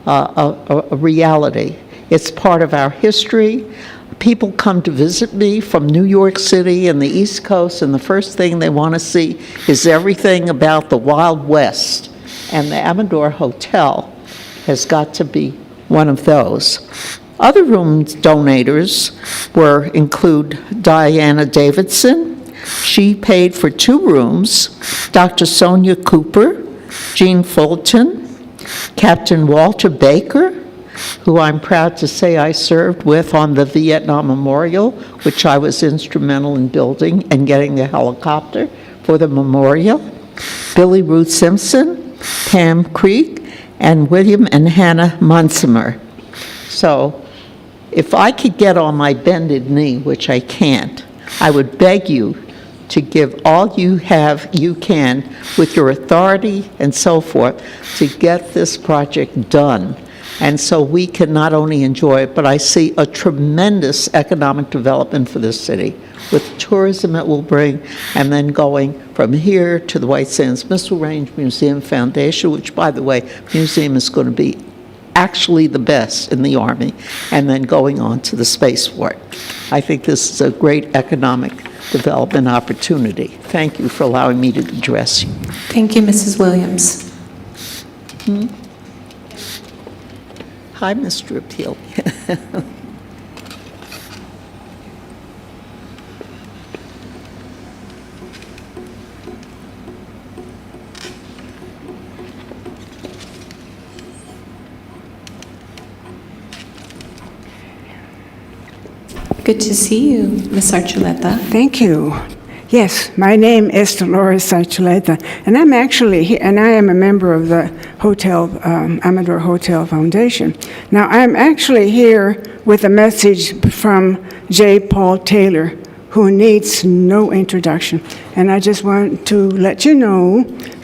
a reality. It's part of our history, people come to visit me from New York City and the East Coast, and the first thing they want to see is everything about the Wild West. And the Amador Hotel has got to be one of those. Other room donators include Diana Davidson. She paid for 2 rooms. Dr. Sonia Cooper, Jean Fulton, Captain Walter Baker, who I'm proud to say I served with on the Vietnam Memorial, which I was instrumental in building and getting the helicopter for the memorial, Billy Ruth Simpson, Pam Creek, and William and Hannah Munsimer. So if I could get on my bended knee, which I can't, I would beg you to give all you can with your authority and so forth to get this project done. And so we can not only enjoy it, but I see a tremendous economic development for this city with tourism it will bring, and then going from here to the White Sands Missile Range Museum Foundation, which, by the way, museum is going to be actually the best in the Army, and then going on to the spaceport. I think this is a great economic development opportunity. Thank you for allowing me to address you. Thank you, Mrs. Williams. Hi, Mr. Appeal. Good to see you, Ms. Archuleta. Thank you. Yes, my name is Dolores Archuleta, and I'm actually here, and I am a member of the Amador Hotel Foundation. Now, I'm actually here with a message from J. Paul Taylor, who needs no introduction. And I just want to let you know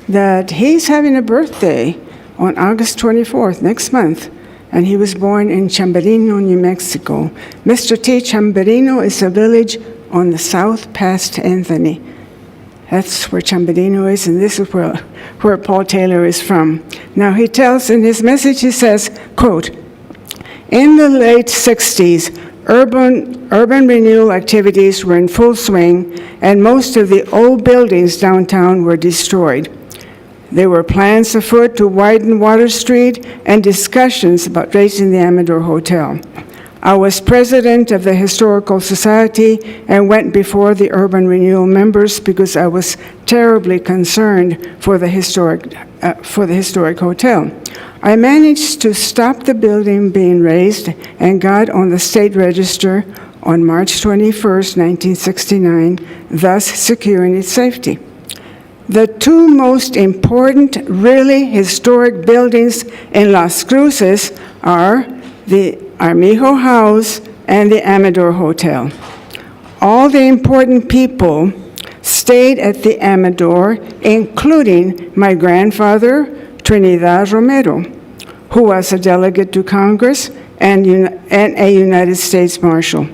that he's having a birthday on August 24th, next month. And he was born in Chamberino, New Mexico. Mr. T. Chamberino is a village on the south past Anthony. That's where Chamberino is, and this is where Paul Taylor is from. Now, he tells in his message, he says, quote, "In the late 60s, urban renewal activities were in full swing, and most of the old buildings downtown were destroyed. There were plans afoot to widen Water Street and discussions about raising the Amador Hotel. I was president of the Historical Society and went before the urban renewal members because I was terribly concerned for the historic hotel. I managed to stop the building being raised and got on the state register on March 21st, 1969, thus securing its safety. The 2 most important, really historic buildings in Las Cruces are the Armijo House and the Amador Hotel. All the important people stayed at the Amador, including my grandfather, Trinidad Romero, who was a delegate to Congress and a United States Marshal.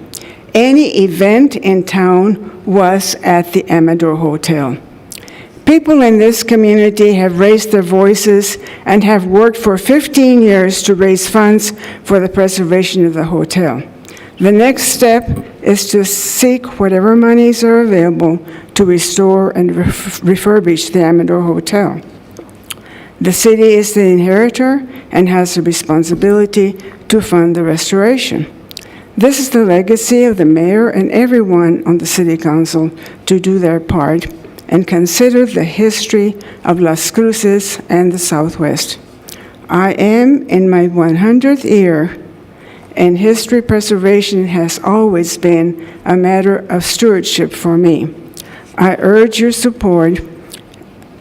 Any event in town was at the Amador Hotel. People in this community have raised their voices and have worked for 15 years to raise funds for the preservation of the hotel. The next step is to seek whatever monies are available to restore and refurbish the Amador Hotel. The city is the inheritor and has the responsibility to fund the restoration. This is the legacy of the mayor and everyone on the city council to do their part and consider the history of Las Cruces and the Southwest. I am in my 100th year, and history preservation has always been a matter of stewardship for me. I urge your support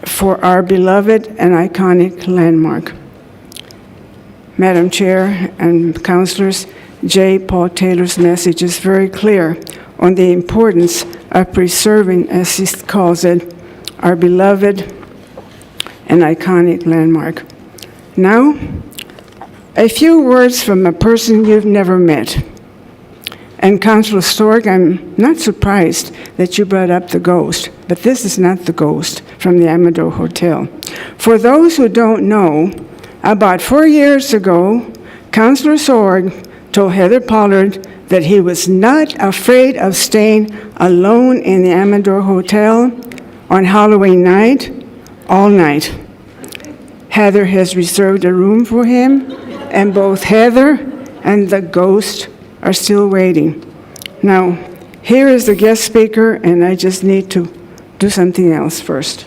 for our beloved and iconic landmark. Madam Chair and councilors, J. Paul Taylor's message is very clear on the importance of preserving, as he calls it, our beloved and iconic landmark. Now, a few words from a person you've never met. And Councilor Stork, I'm not surprised that you brought up the ghost, but this is not the ghost from the Amador Hotel. For those who don't know, about 4 years ago, Councilor Sorg told Heather Pollard that he was not afraid of staying alone in the Amador Hotel on Halloween night, all night. Heather has reserved a room for him, and both Heather and the ghost are still waiting. Now, here is the guest speaker, and I just need to do something else first.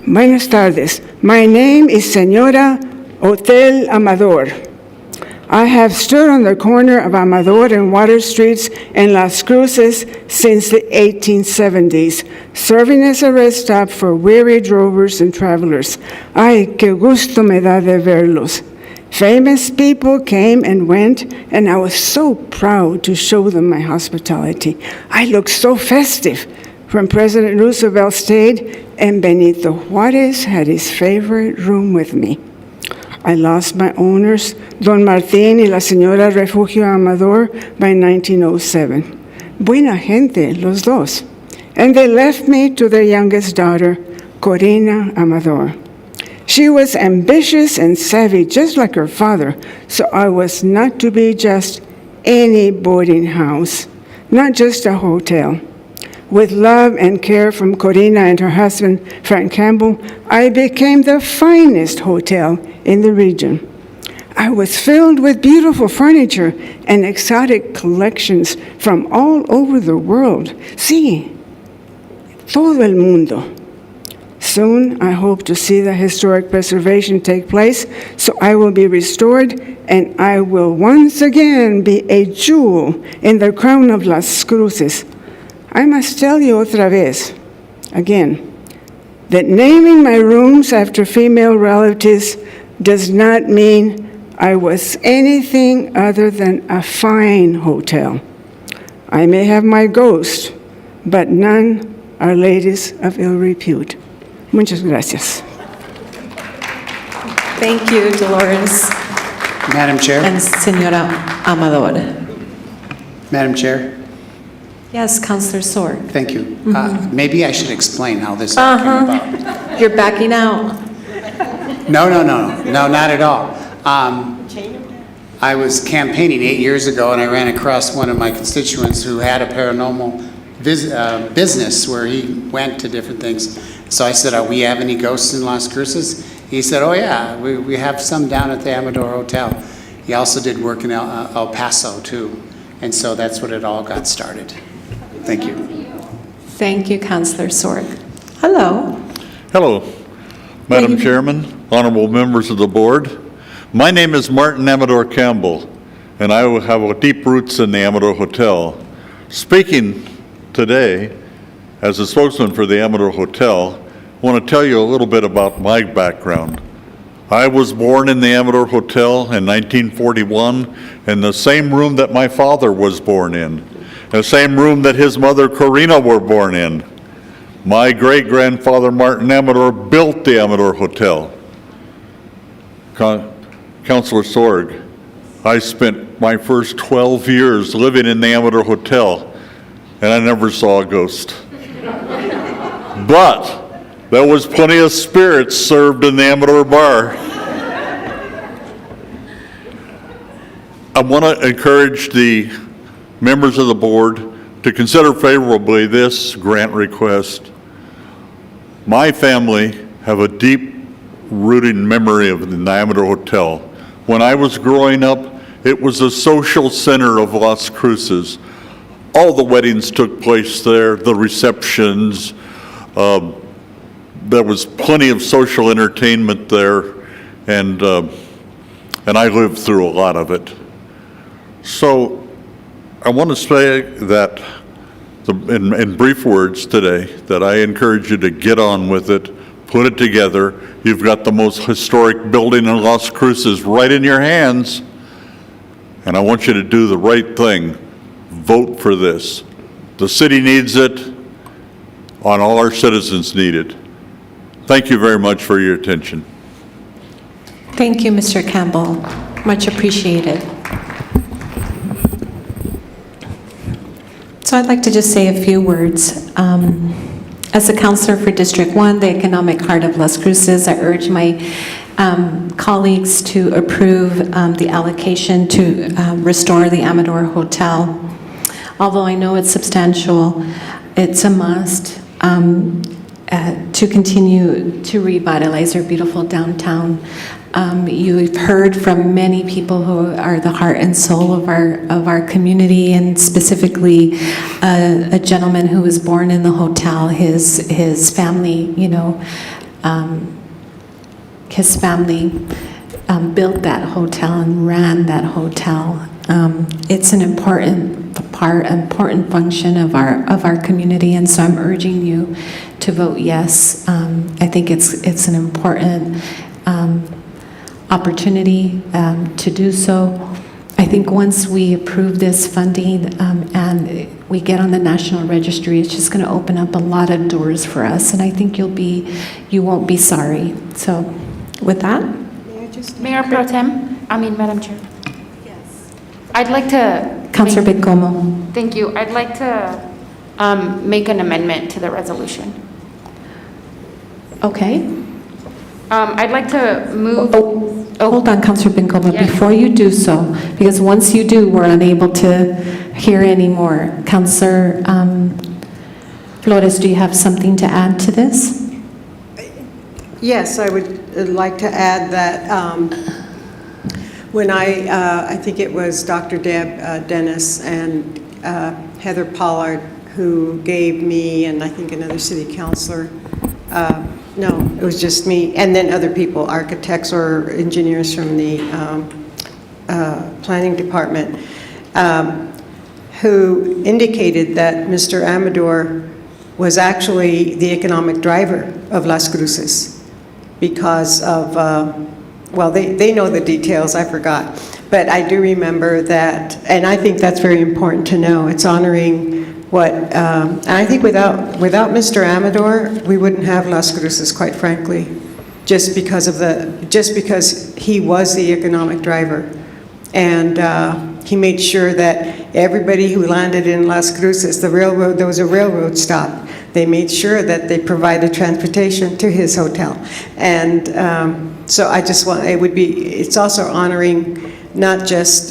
Buenas tardes. My name is Señora Hotel Amador. I have stood on the corner of Amador and Water Streets in Las Cruces since the 1870s, serving as a rest stop for weary drovers and travelers. Ay, qué gusto me da de verlos. Famous people came and went, and I was so proud to show them my hospitality. I looked so festive when President Roosevelt stayed, and Benito Juarez had his favorite room with me. I lost my owners, Don Martín y la señora Refugio Amador, by 1907. Buena gente, los dos. And they left me to their youngest daughter, Corina Amador. She was ambitious and savvy, just like her father, so I was not to be just any boarding house, not just a hotel. With love and care from Corina and her husband, Frank Campbell, I became the finest hotel in the region. I was filled with beautiful furniture and exotic collections from all over the world. Sí, todo el mundo. Soon, I hope to see the historic preservation take place, so I will be restored, and I will once again be a jewel in the crown of Las Cruces. I must tell you otra vez, again, that naming my rooms after female relatives does not mean I was anything other than a fine hotel. I may have my ghost, but none are ladies of ill repute. Muchas gracias. Thank you, Dolores Madam Chair? and Señora Amador. Madam Chair? Yes, Councilor Sorg. Thank you. Maybe I should explain how this all came about. You're backing out. No, not at all. I was campaigning 8 years ago, and I ran across one of my constituents who had a paranormal business where he went to different things. So I said, we have any ghosts in Las Cruces? He said, oh yeah, we have some down at the Amador Hotel. He also did work in El Paso too. And so that's what it all got started. Thank you. Thank you, Councilor Sorg. Hello. Hello, Madam Chairman, honorable members of the board. My name is Martin Amador Campbell, and I have deep roots in the Amador Hotel. Speaking today as a spokesman for the Amador Hotel, I want to tell you a little bit about my background. I was born in the Amador Hotel in 1941 in the same room that my father was born in, the same room that his mother Corina were born in. My great-grandfather Martin Amador built the Amador Hotel. Councilor Sorg, I spent my first 12 years living in the Amador Hotel, and I never saw a ghost. But there was plenty of spirits served in the Amador bar. I want to encourage the members of the board to consider favorably this grant request. My family have a deep-rooted memory of the Amador Hotel. When I was growing up, it was a social center of Las Cruces. All the weddings took place there, the receptions. There was plenty of social entertainment there, and I lived through a lot of it. So I want to say that, in brief words today, that I encourage you to get on with it, put it together. You've got the most historic building in Las Cruces right in your hands, and I want you to do the right thing. Vote for this. The city needs it, and all our citizens need it. Thank you very much for your attention. Thank you, Mr. Campbell. Much appreciated. So I'd like to just say a few words. As a counselor for District 1, the economic heart of Las Cruces, I urge my colleagues to approve the allocation to restore the Amador Hotel. Although I know it's substantial, it's a must to continue to revitalize our beautiful downtown. You've heard from many people who are the heart and soul of our community, and specifically a gentleman who was born in the hotel. His family, his family built that hotel and ran that hotel. It's an important function of our community, and so I'm urging you to vote yes. I think it's an important opportunity to do so. I think once we approve this funding and we get on the national registry, it's just going to open up a lot of doors for us, and I think you won't be sorry. So, with that, Mayor Pro Tem, Madam Chair. Yes. I'd like to. Councilor Bencomo. Thank you. I'd like to make an amendment to the resolution. Okay. I'd like to move. Hold on, Councilor Bencomo, Yes. before you do so, because once you do, we're unable to hear anymore. Councilor Flores, do you have something to add to this? Yes, I would like to add that when I think it was Dr. Deb Dennis and Heather Pollard who gave me, and I think another city councilor, no, it was just me, and then other people, architects or engineers from the planning department, who indicated that Mr. Amador was actually the economic driver of Las Cruces because of, well, they know the details, I forgot. But I do remember that, and I think that's very important to know. It's honoring what, and I think without Mr. Amador, we wouldn't have Las Cruces, quite frankly, just because he was the economic driver. And he made sure that everybody who landed in Las Cruces, there was a railroad stop. They made sure that they provided transportation to his hotel. And so I just want, it's also honoring not just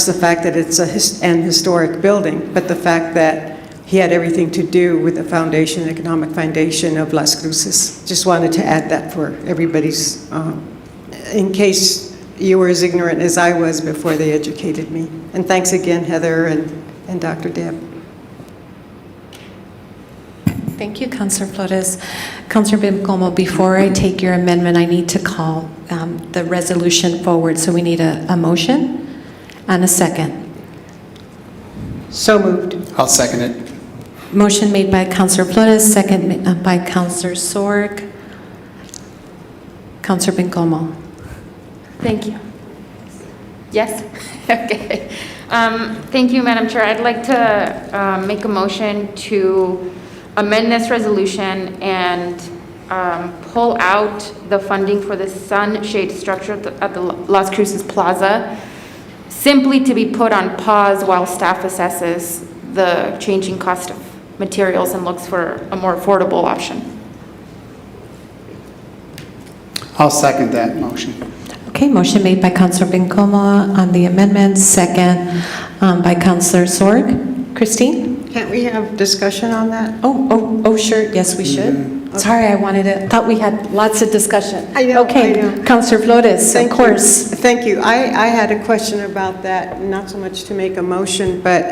the fact that it's an historic building, but the fact that he had everything to do with the foundation, economic foundation of Las Cruces. Just wanted to add that for everybody's, in case you were as ignorant as I was before they educated me. And thanks again, Heather and Dr. Deb. Thank you, Councilor Flores. Councilor Bencomo, before I take your amendment, I need to call the resolution forward. So we need a motion and a second. So moved. I'll second it. Motion made by Councilor Flores, second by Councilor Sorg. Councilor Bencomo. Thank you. Yes? Okay. Thank you, Madam Chair. I'd like to make a motion to amend this resolution and pull out the funding for the sunshade structure at the Las Cruces Plaza, simply to be put on pause while staff assesses the changing cost of materials and looks for a more affordable option. I'll second that motion. Okay, motion made by Councilor Bencomo on the amendment, second by Councilor Sorg. Christine? Can't we have discussion on that? Oh, sure, yes, we should. Okay. Sorry, thought we had lots of discussion. I know, Okay, I know. Councilor Flores, of course. Thank you. I had a question about that, not so much to make a motion, but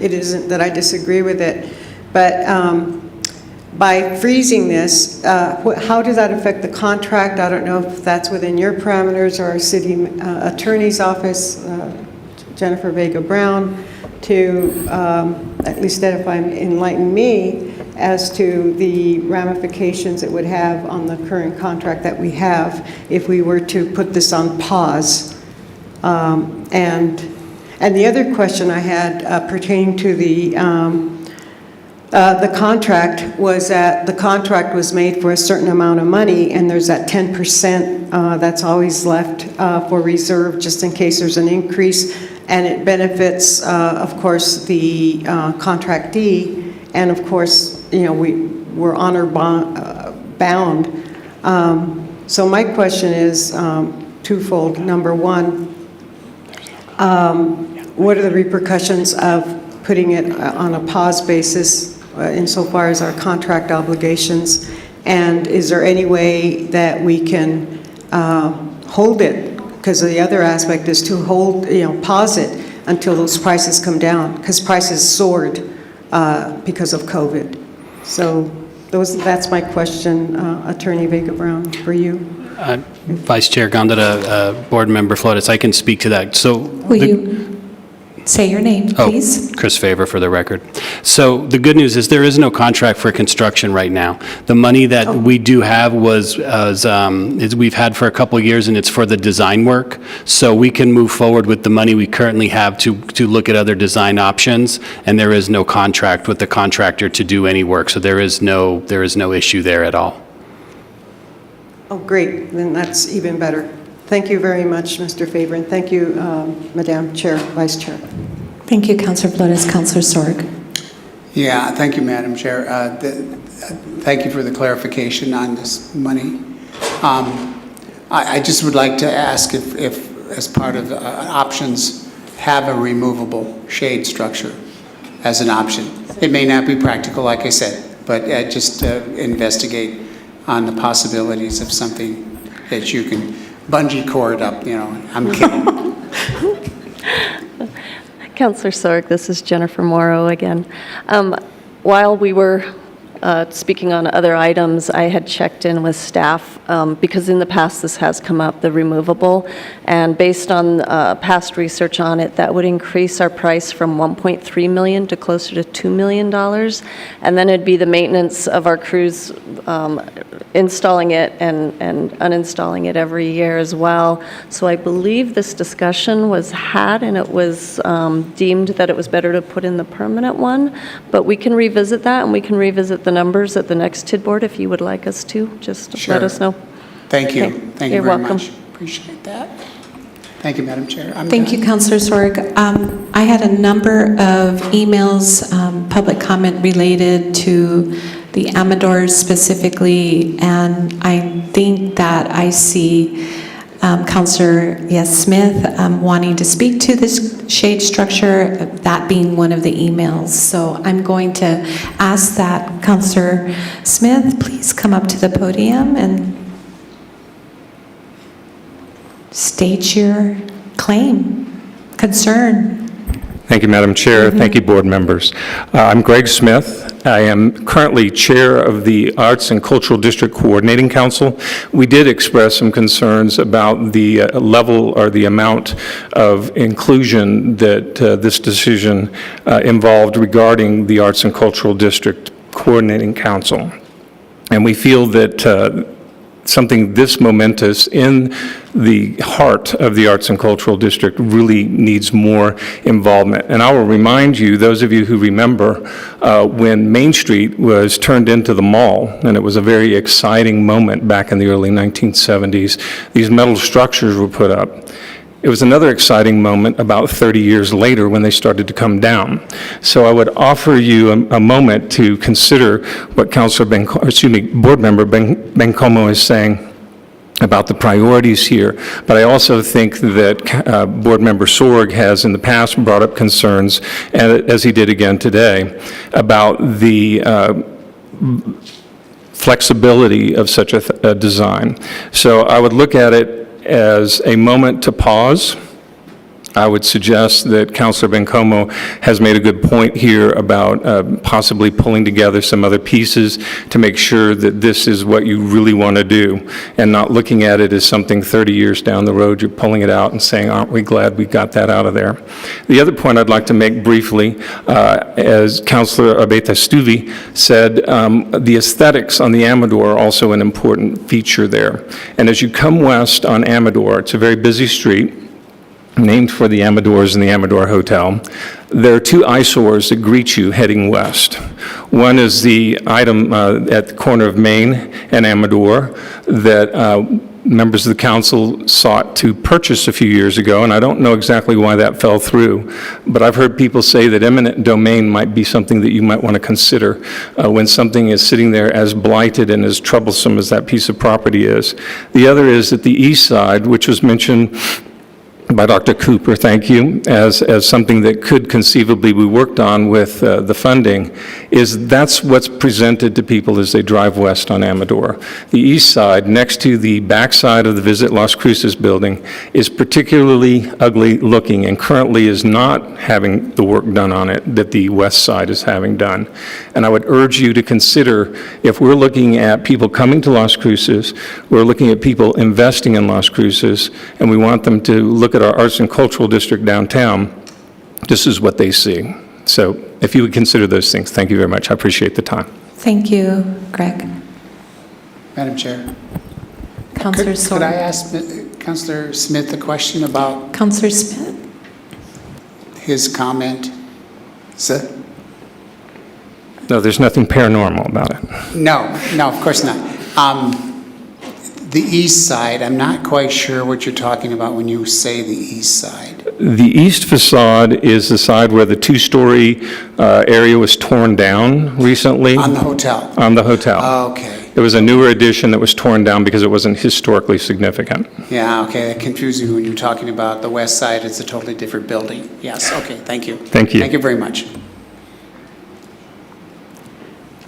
it isn't that I disagree with it. But by freezing this, how does that affect the contract? I don't know if that's within your parameters or our city attorney's office, Jennifer Vega Brown, to at least enlighten me as to the ramifications it would have on the current contract that we have if we were to put this on pause. And the other question I had pertaining to the contract was that the contract was made for a certain amount of money, and there's that 10% that's always left for reserve just in case there's an increase. and it benefits, of course, the contractee, and of course, we're honor bound. So my question is twofold. Number one, what are the repercussions of putting it on a pause basis insofar as our contract obligations? And is there any way that we can hold it? Because the other aspect is to hold, pause it until those prices come down, because prices soared because of COVID. So that's my question, Attorney Vega-Brown, for you. Vice Chair Gondeta, Board Member Flores, I can speak to that. So Will you say your name, please? Chris Favor for the record. So the good news is there is no contract for construction right now. The money that we do have is we've had for a couple of years, and it's for the design work. So we can move forward with the money we currently have to look at other design options, and there is no contract with the contractor to do any work. So there is no issue there at all. Oh, great. Then that's even better. Thank you very much, Mr. Favor, and thank you, Madam Chair, Vice Chair. Thank you, Councilor Flores. Councilor Sorg. Yeah, thank you, Madam Chair. Thank you for the clarification on this money. I just would like to ask if as part of options, have a removable shade structure as an option. It may not be practical, like I said, but just investigate on the possibilities of something that you can bungee cord up, I'm kidding. Councilor Sorg, this is Jennifer Morrow again. While we were speaking on other items, I had checked in with staff because in the past this has come up, the removable, and based on past research on it, that would increase our price from $1.3 million to closer to $2 million, and then it'd be the maintenance of our crews installing it and uninstalling it every year as well. So I believe this discussion was had, and it was deemed that it was better to put in the permanent one, but we can revisit that, and we can revisit the numbers at the next TID board if you would like us to. Just Sure. let us know. Thank you. Okay. Thank you You're very welcome. much. Appreciate that. Thank you, Madam Chair. Thank you, Councilor Sorg. I had a number of emails, public comment related to the Amadors specifically, and I think that I see Councilor Smith wanting to speak to this shade structure, that being one of the emails. So I'm going to ask that Councilor Smith please come up to the podium and state your claim, concern. Thank you, Madam Chair. Thank you, board members. I'm Greg Smith. I am currently chair of the Arts and Cultural District Coordinating Council. We did express some concerns about the level or the amount of inclusion that this decision involved regarding the Arts and Cultural District Coordinating Council. And we feel that something this momentous in the heart of the Arts and Cultural District really needs more involvement. And I will remind you, those of you who remember, when Main Street was turned into the mall, and it was a very exciting moment back in the early 1970s, these metal structures were put up. It was another exciting moment about 30 years later when they started to come down. So I would offer you a moment to consider what Board Member Bencomo is saying about the priorities here. But I also think that Board Member Sorg has in the past brought up concerns, as he did again today, about the flexibility of such a design. So I would look at it as a moment to pause. I would suggest that Councilor Bencomo has made a good point here about possibly pulling together some other pieces to make sure that this is what you really want to do, and not looking at it as something 30 years down the road, you're pulling it out and saying, aren't we glad we got that out of there? The other point I'd like to make briefly, as Councilor Abeta-Stuvi said, the aesthetics on the Amador are also an important feature there. And as you come west on Amador, it's a very busy street, named for the Amadors and the Amador Hotel. There are two eyesores that greet you heading west. One is the item at the corner of Main and Amador that members of the council sought to purchase a few years ago, and I don't know exactly why that fell through, but I've heard people say that eminent domain might be something that you might want to consider when something is sitting there as blighted and as troublesome as that piece of property is. The other is that the east side, which was mentioned by Dr. Cooper, thank you, as something that could conceivably be worked on with the funding, that's what's presented to people as they drive west on Amador. The east side, next to the back side of the Visit Las Cruces building, is particularly ugly looking and currently is not having the work done on it that the west side is having done. And I would urge you to consider, if we're looking at people coming to Las Cruces, we're looking at people investing in Las Cruces, and we want them to look at our Arts and Cultural District downtown, this is what they see. So if you would consider those things, thank you very much. I appreciate the time. Thank you, Greg. Madam Chair. Councillor Could I ask Councillor Smith a question about Councillor Smith? his comment? Sir? No, there's nothing paranormal about it. No, of course not. The east side, I'm not quite sure what you're talking about when you say the east side. The east facade is the side where the two-story area was torn down recently. On the hotel? On the hotel. Okay. It was a newer addition that was torn down because it wasn't historically significant. Yeah, okay, that confused me when you're talking about the west side. It's a totally different building. Yes, okay, thank you. Thank you. Thank you very much.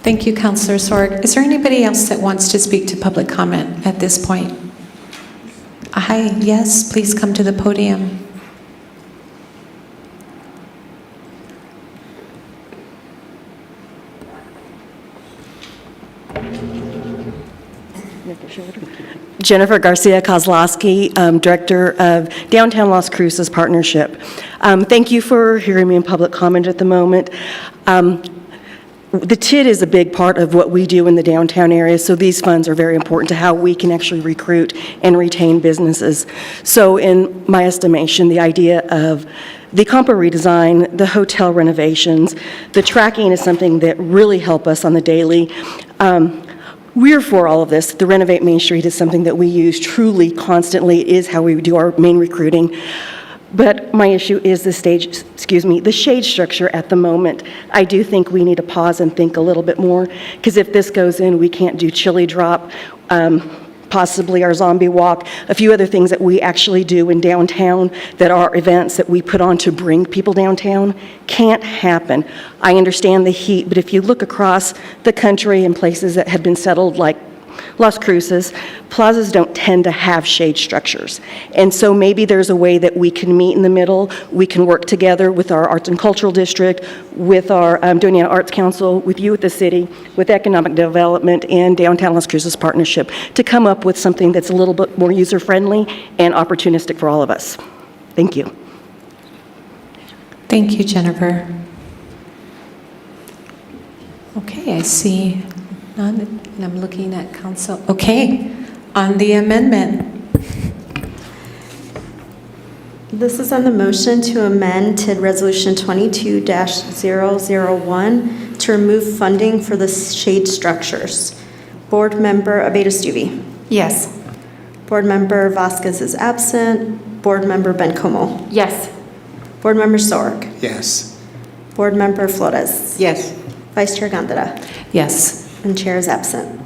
Thank you, Councillor Sorg. Is there anybody else that wants to speak to public comment at this point? Hi, yes, please come to the podium. Jennifer Garcia Kozlowski, Director of Downtown Las Cruces Partnership. Thank you for hearing me in public comment at the moment. The TID is a big part of what we do in the downtown area, so these funds are very important to how we can actually recruit and retain businesses. So in my estimation, the idea of the Compo redesign, the hotel renovations, the tracking is something that really help us on the daily. We're for all of this. The Renovate Main Street is something that we use truly constantly. It is how we do our main recruiting. But my issue is the shade structure at the moment. I do think we need to pause and think a little bit more, because if this goes in, we can't do chili drop, possibly our zombie walk, a few other things that we actually do in downtown that are events that we put on to bring people downtown. Can't happen. I understand the heat, but if you look across the country in places that have been settled like Las Cruces, plazas don't tend to have shade structures. And so maybe there's a way that we can meet in the middle. We can work together with our Arts and Cultural District, with our Doña Arts Council, with you at the city, with Economic Development and Downtown Las Cruces Partnership to come up with something that's a little bit more user-friendly and opportunistic for all of us. Thank you. Thank you, Jennifer. Okay, I see none, and I'm looking at council. Okay, on the amendment. This is on the motion to amend TID Resolution 22-001 to remove funding for the shade structures. Board Member Abeyta-Stuvey. Yes. Board Member Vasquez is absent. Board Member Bencomo. Yes. Board Member Sorg. Yes. Board Member Flores. Yes. Vice Chair Gandara. Yes. And Chair is absent.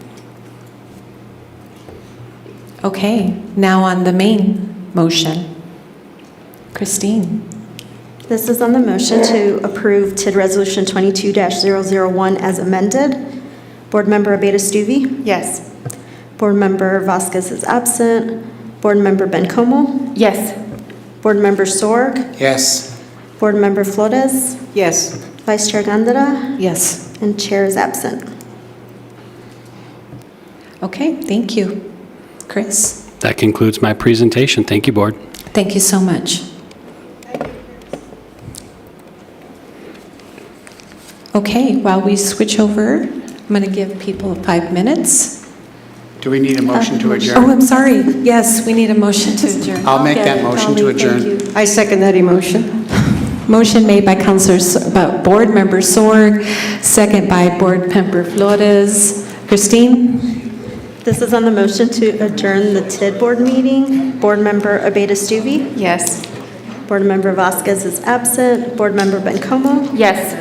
Okay, now on the main motion. Christine. This is on the motion to approve TID Resolution 22-001 as amended. Board Member Abeyta-Stuvey. Yes. Board Member Vasquez is absent. Board Member Bencomo. Yes. Board Member Sorg. Yes. Board Member Flores. Yes. Vice Chair Gandara. Yes. And Chair is absent. Okay, thank you. Chris? That concludes my presentation. Thank you, Board. Thank you so much. Okay, while we switch over, I'm going to give people 5 minutes. Do we need a motion to adjourn? Oh, I'm sorry. Yes, we need a motion to adjourn. I'll make that motion to adjourn. I second that emotion. Motion made by Board Member Sorg, second by Board Member Flores. Christine? This is on the motion to adjourn the TID board meeting. Board Member Abeyta-Stuvey? Yes. Board Member Vasquez is absent. Board Member Bencomo? Yes.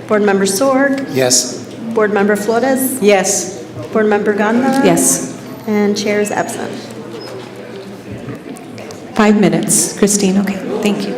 Board Member Sorg? Yes. Board Member Flores? Yes. Board Member Ganda? Yes. And Chair is absent. 5 minutes. Christine, okay, thank you.